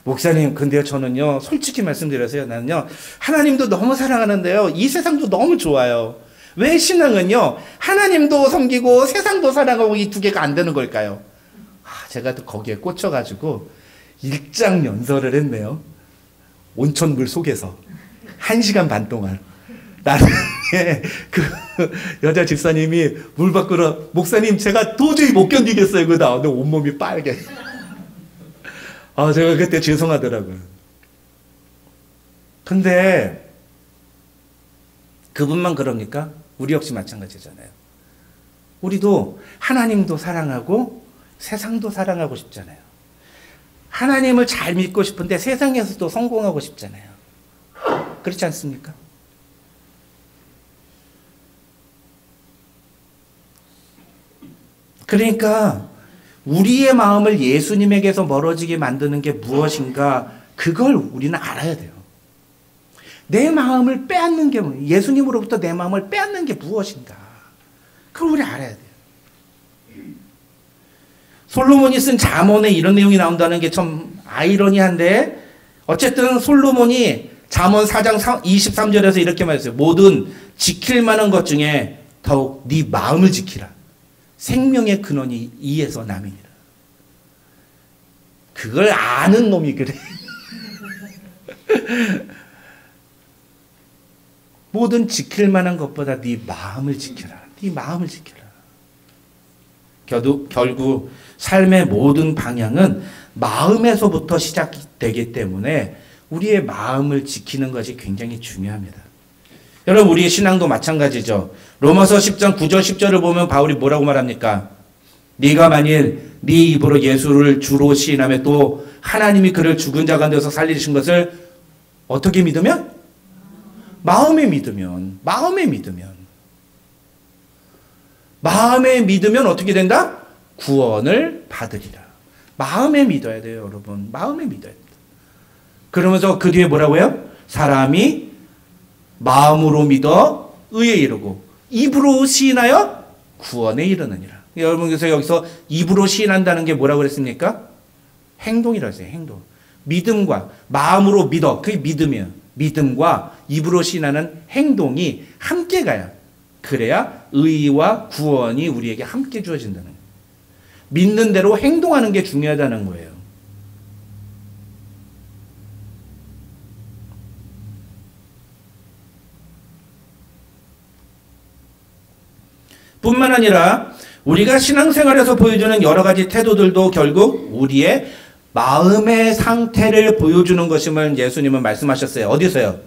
목사님, 근데요, 저는요, 솔직히 말씀드려서요, 나는요, 하나님도 너무 사랑하는데요, 이 세상도 너무 좋아요. 왜 신앙은요, 하나님도 섬기고 세상도 사랑하고 이 두 개가 안 되는 걸까요? 제가 또 거기에 꽂혀가지고 일장연설을 했네요. 온천물 속에서 1시간 반 동안. 나중에 그 여자 집사님이 물 밖으로, 목사님, 제가 도저히 못 견디겠어요. 그 나오는데 온몸이 빨개. 제가 그때 죄송하더라고요. 근데 그분만 그럽니까? 우리 역시 마찬가지잖아요. 우리도 하나님도 사랑하고 세상도 사랑하고 싶잖아요. 하나님을 잘 믿고 싶은데 세상에서도 성공하고 싶잖아요. 그렇지 않습니까? 그러니까 우리의 마음을 예수님에게서 멀어지게 만드는 게 무엇인가, 그걸 우리는 알아야 돼요. 내 마음을 빼앗는 게 예수님으로부터 내 마음을 빼앗는 게 무엇인가? 그걸 우리 알아야 돼요. 솔로몬이 쓴 잠언에 이런 내용이 나온다는 게 참 아이러니한데 어쨌든 솔로몬이 잠언 4장 23절에서 이렇게 말했어요. 모든 지킬 만한 것 중에 더욱 네 마음을 지키라. 생명의 근원이 이에서 남이니라. 그걸 아는 놈이 그래. 모든 지킬 만한 것보다 네 마음을 지켜라. 네 마음을 지켜라. 결국 삶의 모든 방향은 마음에서부터 시작되기 때문에 우리의 마음을 지키는 것이 굉장히 중요합니다. 여러분 우리의 신앙도 마찬가지죠. 로마서 10장 9절 10절을 보면 바울이 뭐라고 말합니까? 네가 만일 네 입으로 예수를 주로 시인하며 또 하나님이 그를 죽은 자 가운데서 살리신 것을 어떻게 믿으면? 마음에 믿으면 어떻게 된다? 구원을 받으리라. 마음에 믿어야 돼요, 여러분. 마음에 믿어야 됩니다. 그러면서 그 뒤에 뭐라고요? 사람이 마음으로 믿어 의에 이르고 입으로 시인하여 구원에 이르느니라. 여러분 그래서 여기서 입으로 시인한다는 게 뭐라고 그랬습니까? 행동이라고 했어요. 행동. 믿음과 마음으로 믿어. 그게 믿으면 믿음과 입으로 시인하는 행동이 함께 가야 그래야 의와 구원이 우리에게 함께 주어진다는 거예요. 믿는 대로 행동하는 게 중요하다는 거예요. 뿐만 아니라 우리가 신앙생활에서 보여주는 여러 가지 태도들도 결국 우리의 마음의 상태를 보여주는 것임을 예수님은 말씀하셨어요. 어디서요?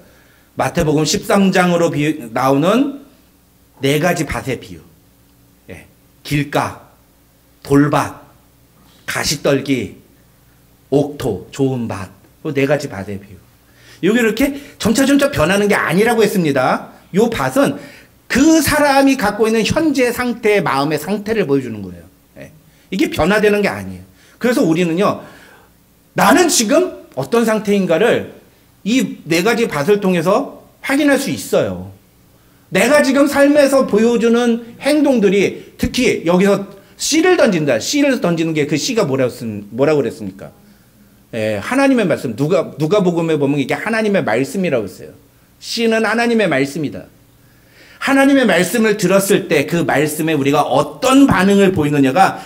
마태복음 13장으로 나오는 4가지 밭의 비유. 예. 길가, 돌밭, 가시떨기, 옥토, 좋은 밭. 그 4가지 밭의 비유. 여기 이렇게 점차 변하는 게 아니라고 했습니다. 요 밭은 그 사람이 갖고 있는 현재 상태의 마음의 상태를 보여주는 거예요. 예. 이게 변화되는 게 아니에요. 그래서 우리는요, 나는 지금 어떤 상태인가를 이 4가지 밭을 통해서 확인할 수 있어요. 내가 지금 삶에서 보여주는 행동들이 특히 여기서 씨를 던진다. 씨를 던지는 게 그 씨가 뭐라고 그랬습니까? 예, 하나님의 말씀. 누가복음에 보면 이게 하나님의 말씀이라고 했어요. 씨는 하나님의 말씀이다. 하나님의 말씀을 들었을 때 그 말씀에 우리가 어떤 반응을 보이느냐가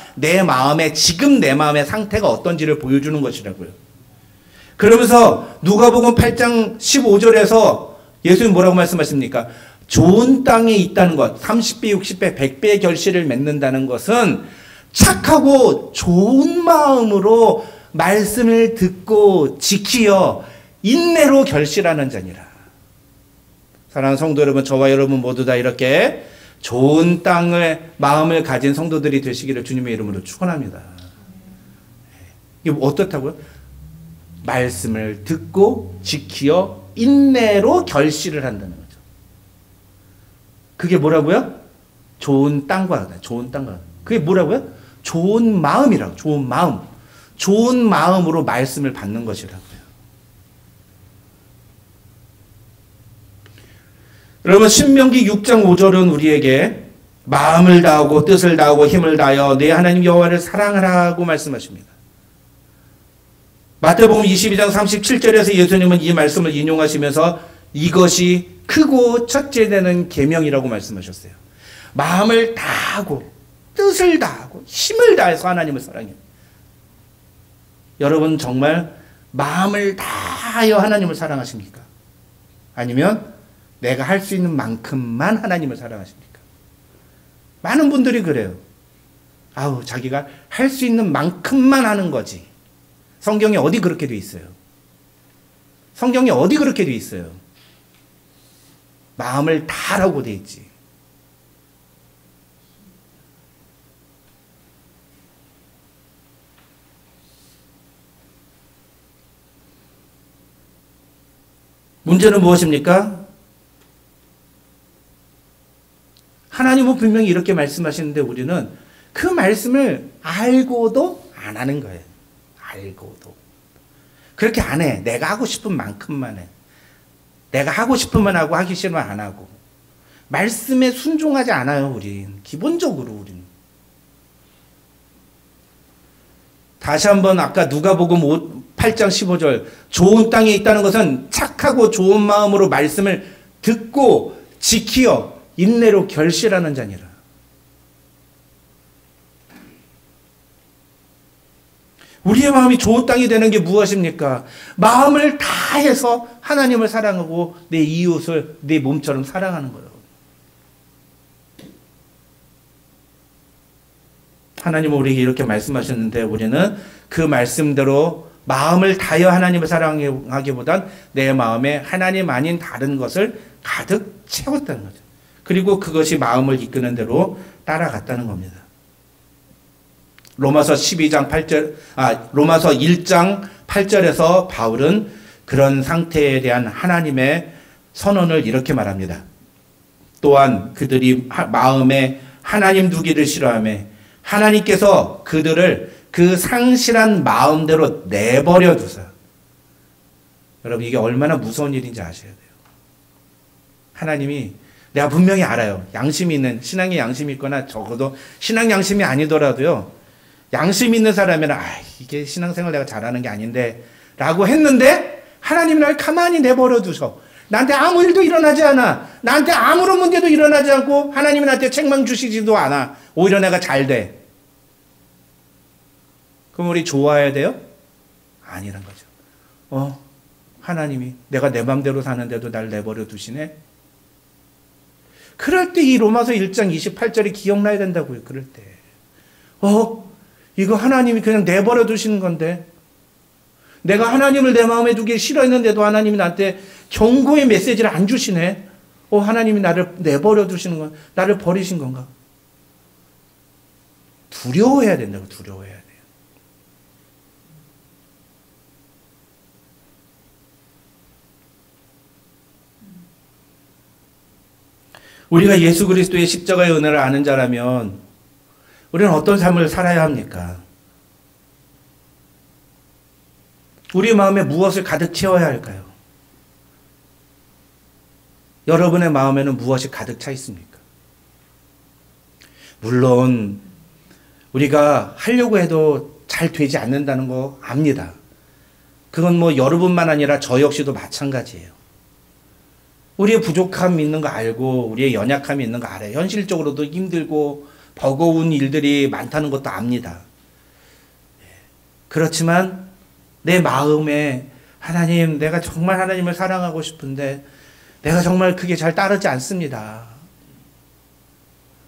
지금 내 마음의 상태가 어떤지를 보여주는 것이라고요. 그러면서 누가복음 8장 15절에서 예수님 뭐라고 말씀하십니까? 좋은 땅에 있다는 것, 30배, 60배, 100배의 결실을 맺는다는 것은 착하고 좋은 마음으로 말씀을 듣고 지키어 인내로 결실하는 자니라. 사랑하는 성도 여러분, 저와 여러분 모두 다 이렇게 좋은 마음을 가진 성도들이 되시기를 주님의 이름으로 축원합니다. 이게 어떻다고요? 말씀을 듣고 지키어 인내로 결실을 한다는 거죠. 그게 뭐라고요? 좋은 땅과 같다. 좋은 땅과. 그게 뭐라고요? 좋은 마음이라고. 좋은 마음. 좋은 마음으로 말씀을 받는 것이라고요. 여러분 신명기 6장 5절은 우리에게 마음을 다하고 뜻을 다하고 힘을 다하여 내 하나님 여호와를 사랑하라고 말씀하십니다. 마태복음 22장 37절에서 예수님은 이 말씀을 인용하시면서 이것이 크고 첫째 되는 계명이라고 말씀하셨어요. 마음을 다하고 뜻을 다하고 힘을 다해서 하나님을 사랑해요. 여러분 정말 마음을 다하여 하나님을 사랑하십니까? 아니면 내가 할 수 있는 만큼만 하나님을 사랑하십니까? 많은 분들이 그래요. 자기가 할 수 있는 만큼만 하는 거지. 성경에 어디 그렇게 돼 있어요? 성경에 어디 그렇게 돼 있어요? 마음을 다하라고 돼 있지. 문제는 무엇입니까? 하나님은 분명히 이렇게 말씀하시는데 우리는 그 말씀을 알고도 안 하는 거예요. 알고도. 그렇게 안 해. 내가 하고 싶은 만큼만 해. 내가 하고 싶으면 하고 하기 싫으면 안 하고. 말씀에 순종하지 않아요, 우린. 기본적으로 우린. 다시 한번 아까 누가복음 8장 15절 좋은 땅에 있다는 것은 착하고 좋은 마음으로 말씀을 듣고 지키어 인내로 결실하는 자니라. 우리의 마음이 좋은 땅이 되는 게 무엇입니까? 마음을 다해서 하나님을 사랑하고 내 이웃을 내 몸처럼 사랑하는 거예요. 하나님은 우리에게 이렇게 말씀하셨는데 우리는 그 말씀대로 마음을 다하여 하나님을 사랑하기보단 내 마음에 하나님 아닌 다른 것을 가득 채웠다는 거죠. 그리고 그것이 마음을 이끄는 대로 따라갔다는 겁니다. 로마서 1장 8절에서 바울은 그런 상태에 대한 하나님의 선언을 이렇게 말합니다. 또한 그들이 마음에 하나님 두기를 싫어하며 하나님께서 그들을 그 상실한 마음대로 내버려 두사. 여러분 이게 얼마나 무서운 일인지 아셔야 돼요. 하나님이 내가 분명히 알아요. 양심이 있는 신앙의 양심이 있거나 적어도 신앙 양심이 아니더라도요. 양심 있는 사람이라 이게 신앙생활 내가 잘하는 게 아닌데 라고 했는데 하나님이 날 가만히 내버려 두셔. 나한테 아무 일도 일어나지 않아. 나한테 아무런 문제도 일어나지 않고 하나님이 나한테 책망 주시지도 않아. 오히려 내가 잘 돼. 그럼 우리 좋아해야 돼요? 아니란 거죠. 하나님이 내가 내 맘대로 사는데도 날 내버려 두시네. 그럴 때 이 로마서 1장 28절이 기억나야 된다고요. 그럴 때. 이거 하나님이 그냥 내버려 두시는 건데 내가 하나님을 내 마음에 두기 싫어했는데도 하나님이 나한테 경고의 메시지를 안 주시네. 하나님이 나를 내버려 두시는 건 나를 버리신 건가? 두려워해야 된다고. 두려워해야 돼요. 우리가 예수 그리스도의 십자가의 은혜를 아는 자라면 우리는 어떤 삶을 살아야 합니까? 우리 마음에 무엇을 가득 채워야 할까요? 여러분의 마음에는 무엇이 가득 차 있습니까? 물론 우리가 하려고 해도 잘 되지 않는다는 거 압니다. 그건 여러분만 아니라 저 역시도 마찬가지예요. 우리의 부족함이 있는 거 알고 우리의 연약함이 있는 거 알아요. 현실적으로도 힘들고 버거운 일들이 많다는 것도 압니다. 그렇지만 내 마음에 하나님, 내가 정말 하나님을 사랑하고 싶은데 내가 정말 그게 잘 따르지 않습니다.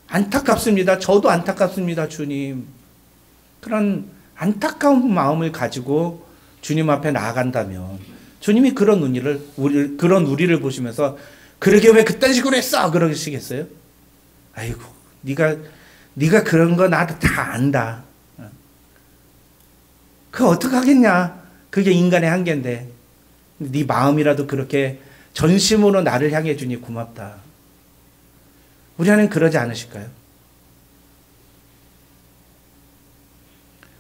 안타깝습니다. 저도 안타깝습니다, 주님. 그런 안타까운 마음을 가지고 주님 앞에 나아간다면 주님이 그런 우리를 보시면서 그러게 왜 그딴 식으로 했어? 그러시겠어요? 아이고, 네가 그런 거 나도 다 안다. 그거 어떡하겠냐? 그게 인간의 한계인데 네 마음이라도 그렇게 전심으로 나를 향해 주니 고맙다. 우리 안엔 그러지 않으실까요?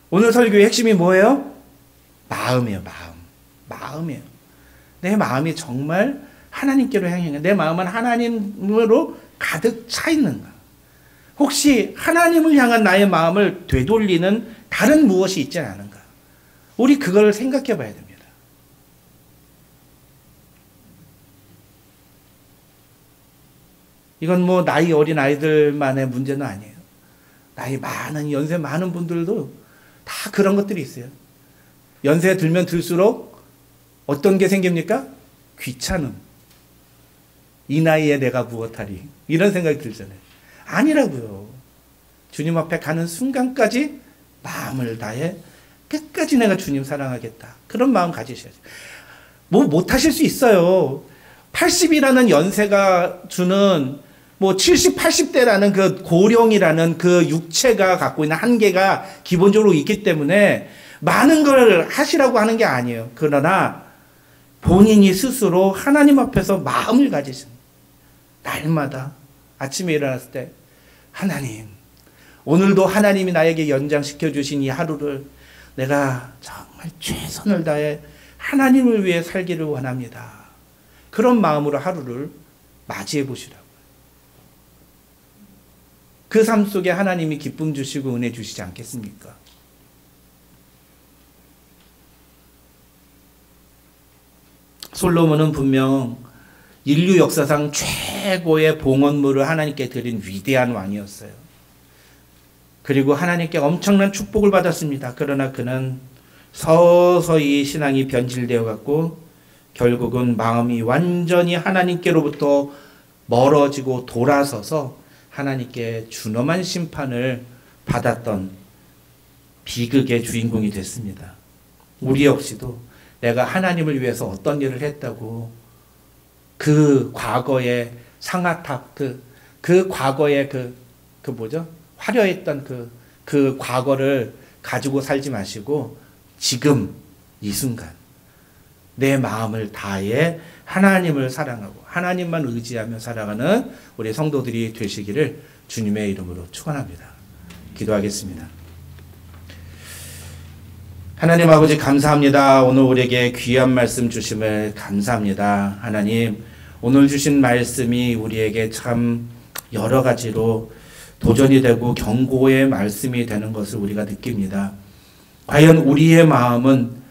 오늘 설교의 핵심이 뭐예요? 마음이에요. 마음이에요. 내 마음이 정말 하나님께로 향해, 내 마음은 하나님으로 가득 차 있는가? 혹시 하나님을 향한 나의 마음을 되돌리는 다른 무엇이 있지 않은가? 우리 그걸 생각해 봐야 됩니다. 이건 나이 어린 아이들만의 문제는 아니에요. 나이 많은, 연세 많은 분들도 다 그런 것들이 있어요. 연세 들면 들수록 어떤 게 생깁니까? 귀찮음. 이 나이에 내가 무엇하리? 이런 생각이 들잖아요. 아니라고요. 주님 앞에 가는 순간까지 마음을 다해 끝까지 내가 주님 사랑하겠다. 그런 마음 가지셔야죠. 못하실 수 있어요. 80이라는 연세가 주는 70, 80대라는 그 고령이라는 그 육체가 갖고 있는 한계가 기본적으로 있기 때문에 많은 걸 하시라고 하는 게 아니에요. 그러나 본인이 스스로 하나님 앞에서 마음을 가지신 날마다 아침에 일어났을 때 하나님, 오늘도 하나님이 나에게 연장시켜 주신 이 하루를 내가 정말 최선을 다해 하나님을 위해 살기를 원합니다. 그런 마음으로 하루를 맞이해 보시라고요. 그 삶 속에 하나님이 기쁨 주시고 은혜 주시지 않겠습니까? 솔로몬은 분명 인류 역사상 최고의 봉헌물을 하나님께 드린 위대한 왕이었어요. 그리고 하나님께 엄청난 축복을 받았습니다. 그러나 그는 서서히 신앙이 변질되어 갔고 결국은 마음이 완전히 하나님께로부터 멀어지고 돌아서서 하나님께 준엄한 심판을 받았던 비극의 주인공이 됐습니다. 우리 역시도 내가 하나님을 위해서 어떤 일을 했다고 그 과거의 상아탑, 그 과거의 뭐죠? 화려했던 그 과거를 가지고 살지 마시고 지금 이 순간 내 마음을 다해 하나님을 사랑하고 하나님만 의지하며 살아가는 우리 성도들이 되시기를 주님의 이름으로 축원합니다. 기도하겠습니다. 하나님 아버지 감사합니다. 오늘 우리에게 귀한 말씀 주심을 감사합니다. 하나님 오늘 주신 말씀이 우리에게 참 여러 가지로 도전이 되고 경고의 말씀이 되는 것을 우리가 느낍니다. 과연 우리의 마음은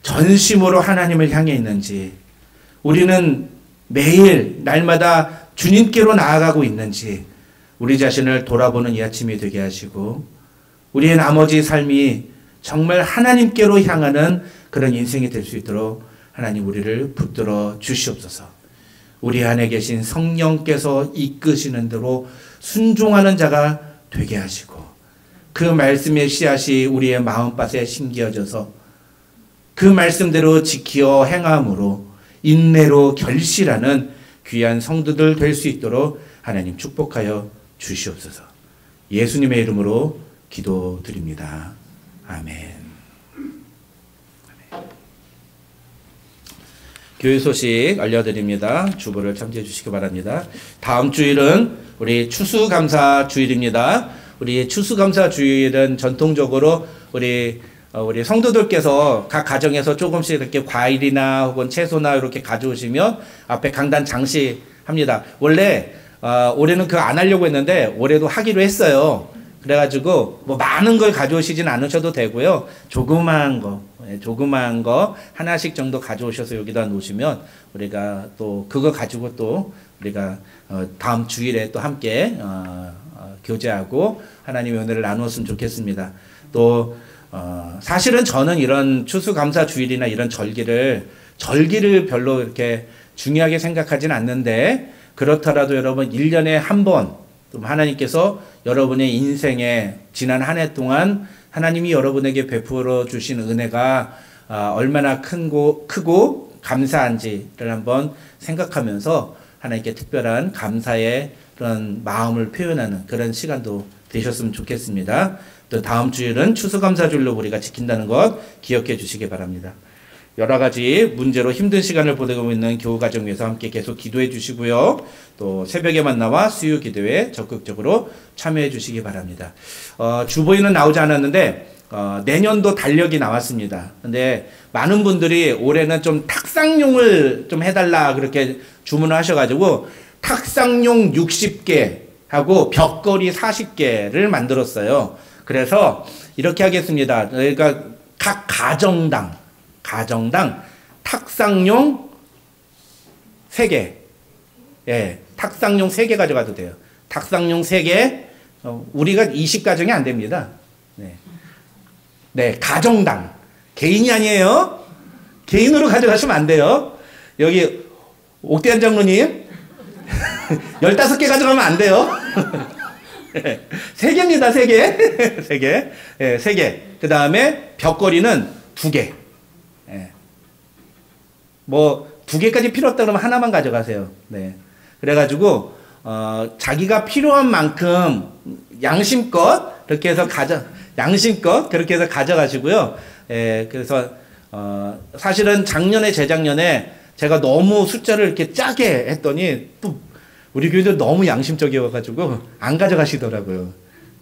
전심으로 하나님을 향해 있는지, 우리는 매일 날마다 주님께로 나아가고 있는지 우리 자신을 돌아보는 이 아침이 되게 하시고 우리의 나머지 삶이 정말 하나님께로 향하는 그런 인생이 될 수 있도록 하나님 우리를 붙들어 주시옵소서. 우리 안에 계신 성령께서 이끄시는 대로 순종하는 자가 되게 하시고 그 말씀의 씨앗이 우리의 마음밭에 심겨져서 그 말씀대로 지키어 행함으로 인내로 결실하는 귀한 성도들 될 수 있도록 하나님 축복하여 주시옵소서. 예수님의 이름으로 기도드립니다. 아멘. 교회 소식 알려드립니다. 주보를 참조해 주시기 바랍니다. 다음 주일은 우리 추수감사 주일입니다. 우리 추수감사 주일은 전통적으로 우리 성도들께서 각 가정에서 조금씩 이렇게 과일이나 혹은 채소나 이렇게 가져오시면 앞에 강단 장식합니다. 원래 올해는 그거 안 하려고 했는데 올해도 하기로 했어요. 그래가지고 뭐 많은 걸 가져오시진 않으셔도 되고요. 조그마한 거 하나씩 정도 가져오셔서 여기다 놓으시면 우리가 또 그거 가지고 또 우리가 다음 주일에 또 함께 교제하고 하나님의 은혜를 나누었으면 좋겠습니다. 또 사실은 저는 이런 추수감사 주일이나 이런 절기를 별로 이렇게 중요하게 생각하진 않는데 그렇더라도 여러분 1년에 한 번 하나님께서 여러분의 인생에 지난 한 해 동안 하나님이 여러분에게 베풀어 주신 은혜가 얼마나 크고 감사한지를 한번 생각하면서 하나님께 특별한 감사의 그런 마음을 표현하는 그런 시간도 되셨으면 좋겠습니다. 또 다음 주일은 추수감사주일로 우리가 지킨다는 것 기억해 주시기 바랍니다. 여러 가지 문제로 힘든 시간을 보내고 있는 교우가정 위해서 함께 계속 기도해 주시고요. 또 새벽에 만나와 수요 기도에 적극적으로 참여해 주시기 바랍니다. 주보에는 나오지 않았는데 내년도 달력이 나왔습니다. 근데 많은 분들이 올해는 좀 탁상용을 좀 해달라 그렇게 주문을 하셔가지고 탁상용 60개 하고 벽걸이 40개를 만들었어요. 그래서 이렇게 하겠습니다. 그러니까 각 가정당 탁상용 3개. 예, 탁상용 3개 가져가도 돼요. 탁상용 3개. 우리가 20가정이 안 됩니다. 네, 가정당. 개인이 아니에요. 개인으로 가져가시면 안 돼요. 여기 옥대한 장로님 15개 가져가면 안 돼요. 3개입니다. 3개. 3개. 예, 3개. 그 다음에 벽걸이는 2개. 예. 뭐 2개까지 필요 없다 그러면 하나만 가져가세요. 네. 그래가지고 자기가 필요한 만큼 양심껏 그렇게 해서 양심껏 그렇게 해서 가져가시고요. 예, 그래서 사실은 작년에 재작년에 제가 너무 숫자를 이렇게 짜게 했더니 또 우리 교회들 너무 양심적이어가지고 안 가져가시더라고요.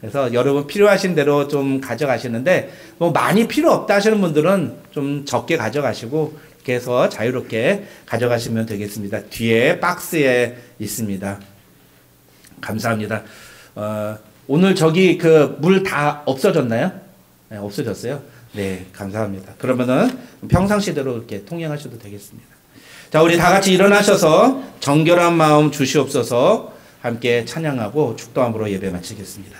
그래서 여러분 필요하신 대로 좀 가져가시는데 뭐 많이 필요 없다 하시는 분들은 좀 적게 가져가시고 해서 자유롭게 가져가시면 되겠습니다. 뒤에 박스에 있습니다. 감사합니다. 오늘 저기 그 물 다 없어졌나요? 네, 없어졌어요? 네, 감사합니다. 그러면은 평상시대로 이렇게 통행하셔도 되겠습니다. 자, 우리 다 같이 일어나셔서 정결한 마음 주시옵소서 함께 찬양하고 축도함으로 예배 마치겠습니다.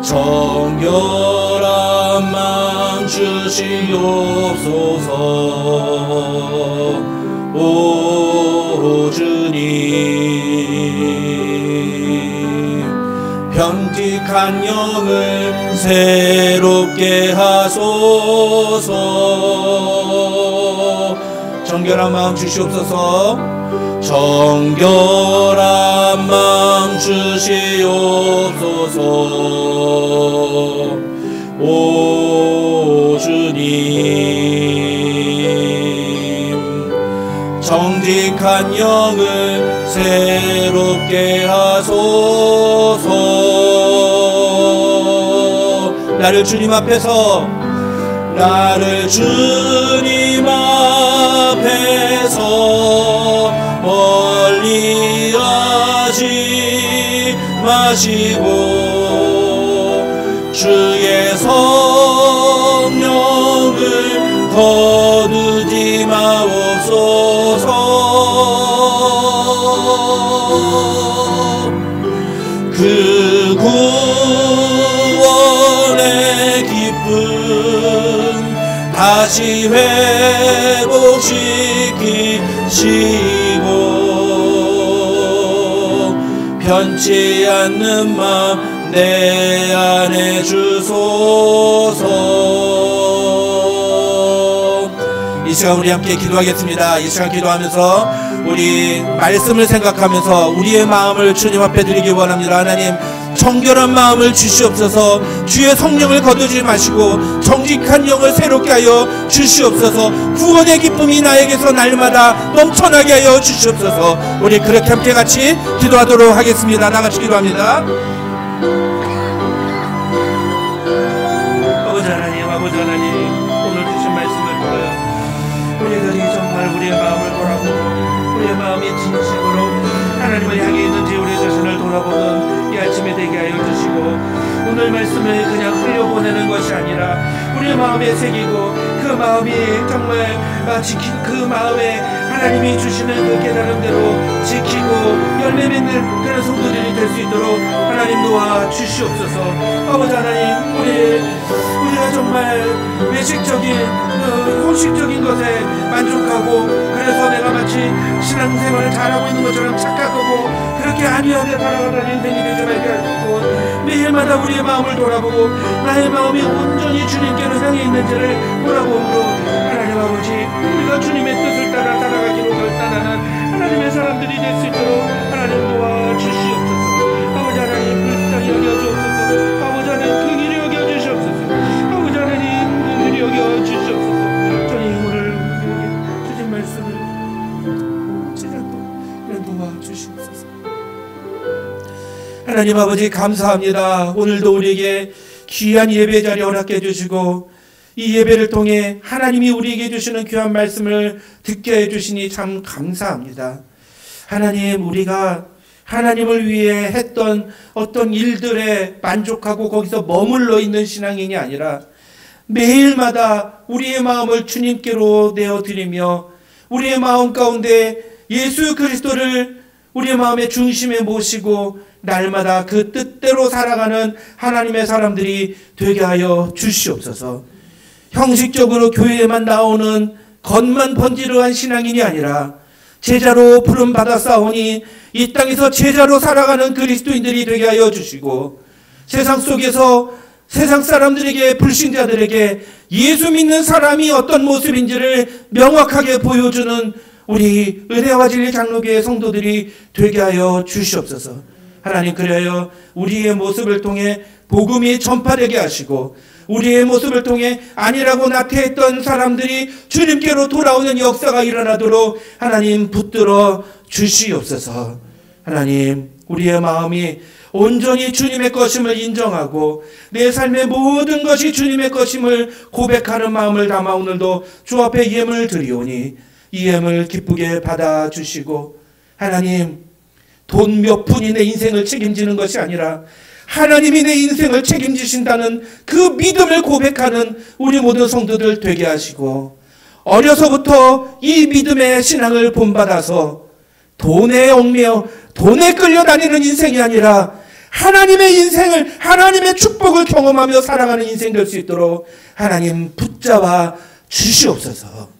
정결한 마음 주시옵소서. 오 주님, 편직한 영을 새롭게 하소서. 정결한 마음 주시옵소서. 정결한 마음 주시옵소서. 오 주님, 정직한 영을 새롭게 하소서. 나를 주님 앞에서 멀리 하지 마시고 주의 성령을 거두지 마옵소서. 그 구원의 기쁨 다시 회복시키시고 변치 않는 마음 내 안에 주소서. 이 시간 우리 함께 기도하겠습니다. 이 시간 기도하면서 우리 말씀을 생각하면서 우리의 마음을 주님 앞에 드리기 원합니다. 하나님, 정결한 마음을 주시옵소서. 주의 성령을 거두지 마시고 정직한 영을 새롭게 하여 주시옵소서. 구원의 기쁨이 나에게서 날마다 넘쳐나게 하여 주시옵소서. 우리 그렇게 함께 같이 기도하도록 하겠습니다. 다 같이 기도합니다. 아버지 하나님, 오늘 주신 말씀을 통하여 우리들이 정말 우리의 마음을 돌아보고 우리의 마음이 진심으로 하나님을 향해 있는지 우리 자신을 돌아보는 이 아침에 되게 하여 주시고, 오늘 말씀을 그냥 흘려보내는 것이 아니라 우리의 마음에 새기고 그 마음이 정말 지킨 그 마음에 하나님이 주시는 그 깨달음대로 지키고 열매 맺는 그런 성도들이 될 수 있도록 하나님 도와 주시옵소서. 아버지 하나님, 우리가 정말 외식적인 형식적인 것에 만족하고 그래서 내가 마치 신앙생활을 잘하고 있는 것처럼 착각하고 그렇게 안위하게 살아가는 인생이 되지 말게 하시고, 매일마다 우리의 마음을 돌아보고 나의 마음이 온전히 주님께로 향해 있는지를 돌아보므로 하나님 아버지, 우리가 주님의 뜻을 따라 살아가기로 결단하는 하나님의 사람들이 될 수 있도록 하나님 도와주시옵소서. 아버지 하나님, 불쌍히 여겨주옵소서. 아버지 하나님, 긍휼히 여겨주시옵소서. 아버지 하나님, 긍휼히 여겨주시옵소서. 저희 오늘 주신 말씀을 지적도 도와주시옵소서. 하나님 아버지, 감사합니다. 오늘도 우리에게 귀한 예배 자리 허락해 주시고 이 예배를 통해 하나님이 우리에게 주시는 귀한 말씀을 듣게 해주시니 참 감사합니다. 하나님, 우리가 하나님을 위해 했던 어떤 일들에 만족하고 거기서 머물러 있는 신앙인이 아니라 매일마다 우리의 마음을 주님께로 내어드리며 우리의 마음 가운데 예수 그리스도를 우리의 마음의 중심에 모시고 날마다 그 뜻대로 살아가는 하나님의 사람들이 되게 하여 주시옵소서. 형식적으로 교회에만 나오는 겉만 번지르한 신앙인이 아니라 제자로 부름 받았사오니 이 땅에서 제자로 살아가는 그리스도인들이 되게 하여 주시고, 세상 속에서 세상 사람들에게, 불신자들에게 예수 믿는 사람이 어떤 모습인지를 명확하게 보여주는 우리 은혜와 진리 장로교회 성도들이 되게 하여 주시옵소서. 하나님, 그래요 우리의 모습을 통해 복음이 전파되게 하시고 우리의 모습을 통해 아니라고 나태했던 사람들이 주님께로 돌아오는 역사가 일어나도록 하나님 붙들어 주시옵소서. 하나님, 우리의 마음이 온전히 주님의 것임을 인정하고 내 삶의 모든 것이 주님의 것임을 고백하는 마음을 담아 오늘도 주 앞에 예물을 드리오니 이 예물 기쁘게 받아주시고, 하나님, 돈 몇 푼이 내 인생을 책임지는 것이 아니라 하나님이 내 인생을 책임지신다는 그 믿음을 고백하는 우리 모든 성도들 되게 하시고, 어려서부터 이 믿음의 신앙을 본받아서 돈에 얽매여 돈에 끌려다니는 인생이 아니라 하나님의 인생을, 하나님의 축복을 경험하며 살아가는 인생 될 수 있도록 하나님 붙잡아 주시옵소서.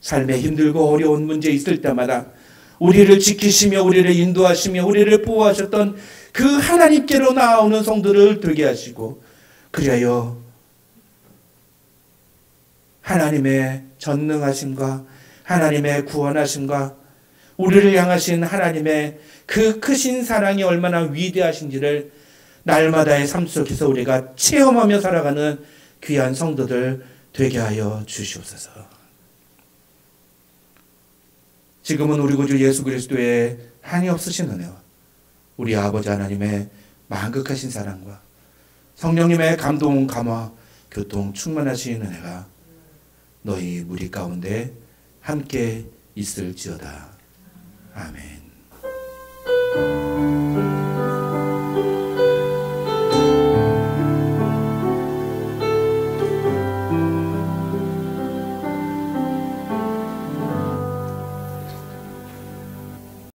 삶에 힘들고 어려운 문제 있을 때마다 우리를 지키시며 우리를 인도하시며 우리를 보호하셨던 그 하나님께로 나아오는 성도를 되게 하시고, 그리하여 하나님의 전능하심과 하나님의 구원하심과 우리를 향하신 하나님의 그 크신 사랑이 얼마나 위대하신지를 날마다의 삶 속에서 우리가 체험하며 살아가는 귀한 성도들 되게 하여 주시옵소서. 지금은 우리 구주 예수 그리스도의 한이 없으신 은혜와 우리 아버지 하나님의 만극하신 사랑과 성령님의 감동, 감화, 교통 충만하신 은혜가 너희 무리 가운데 함께 있을지어다. 아멘.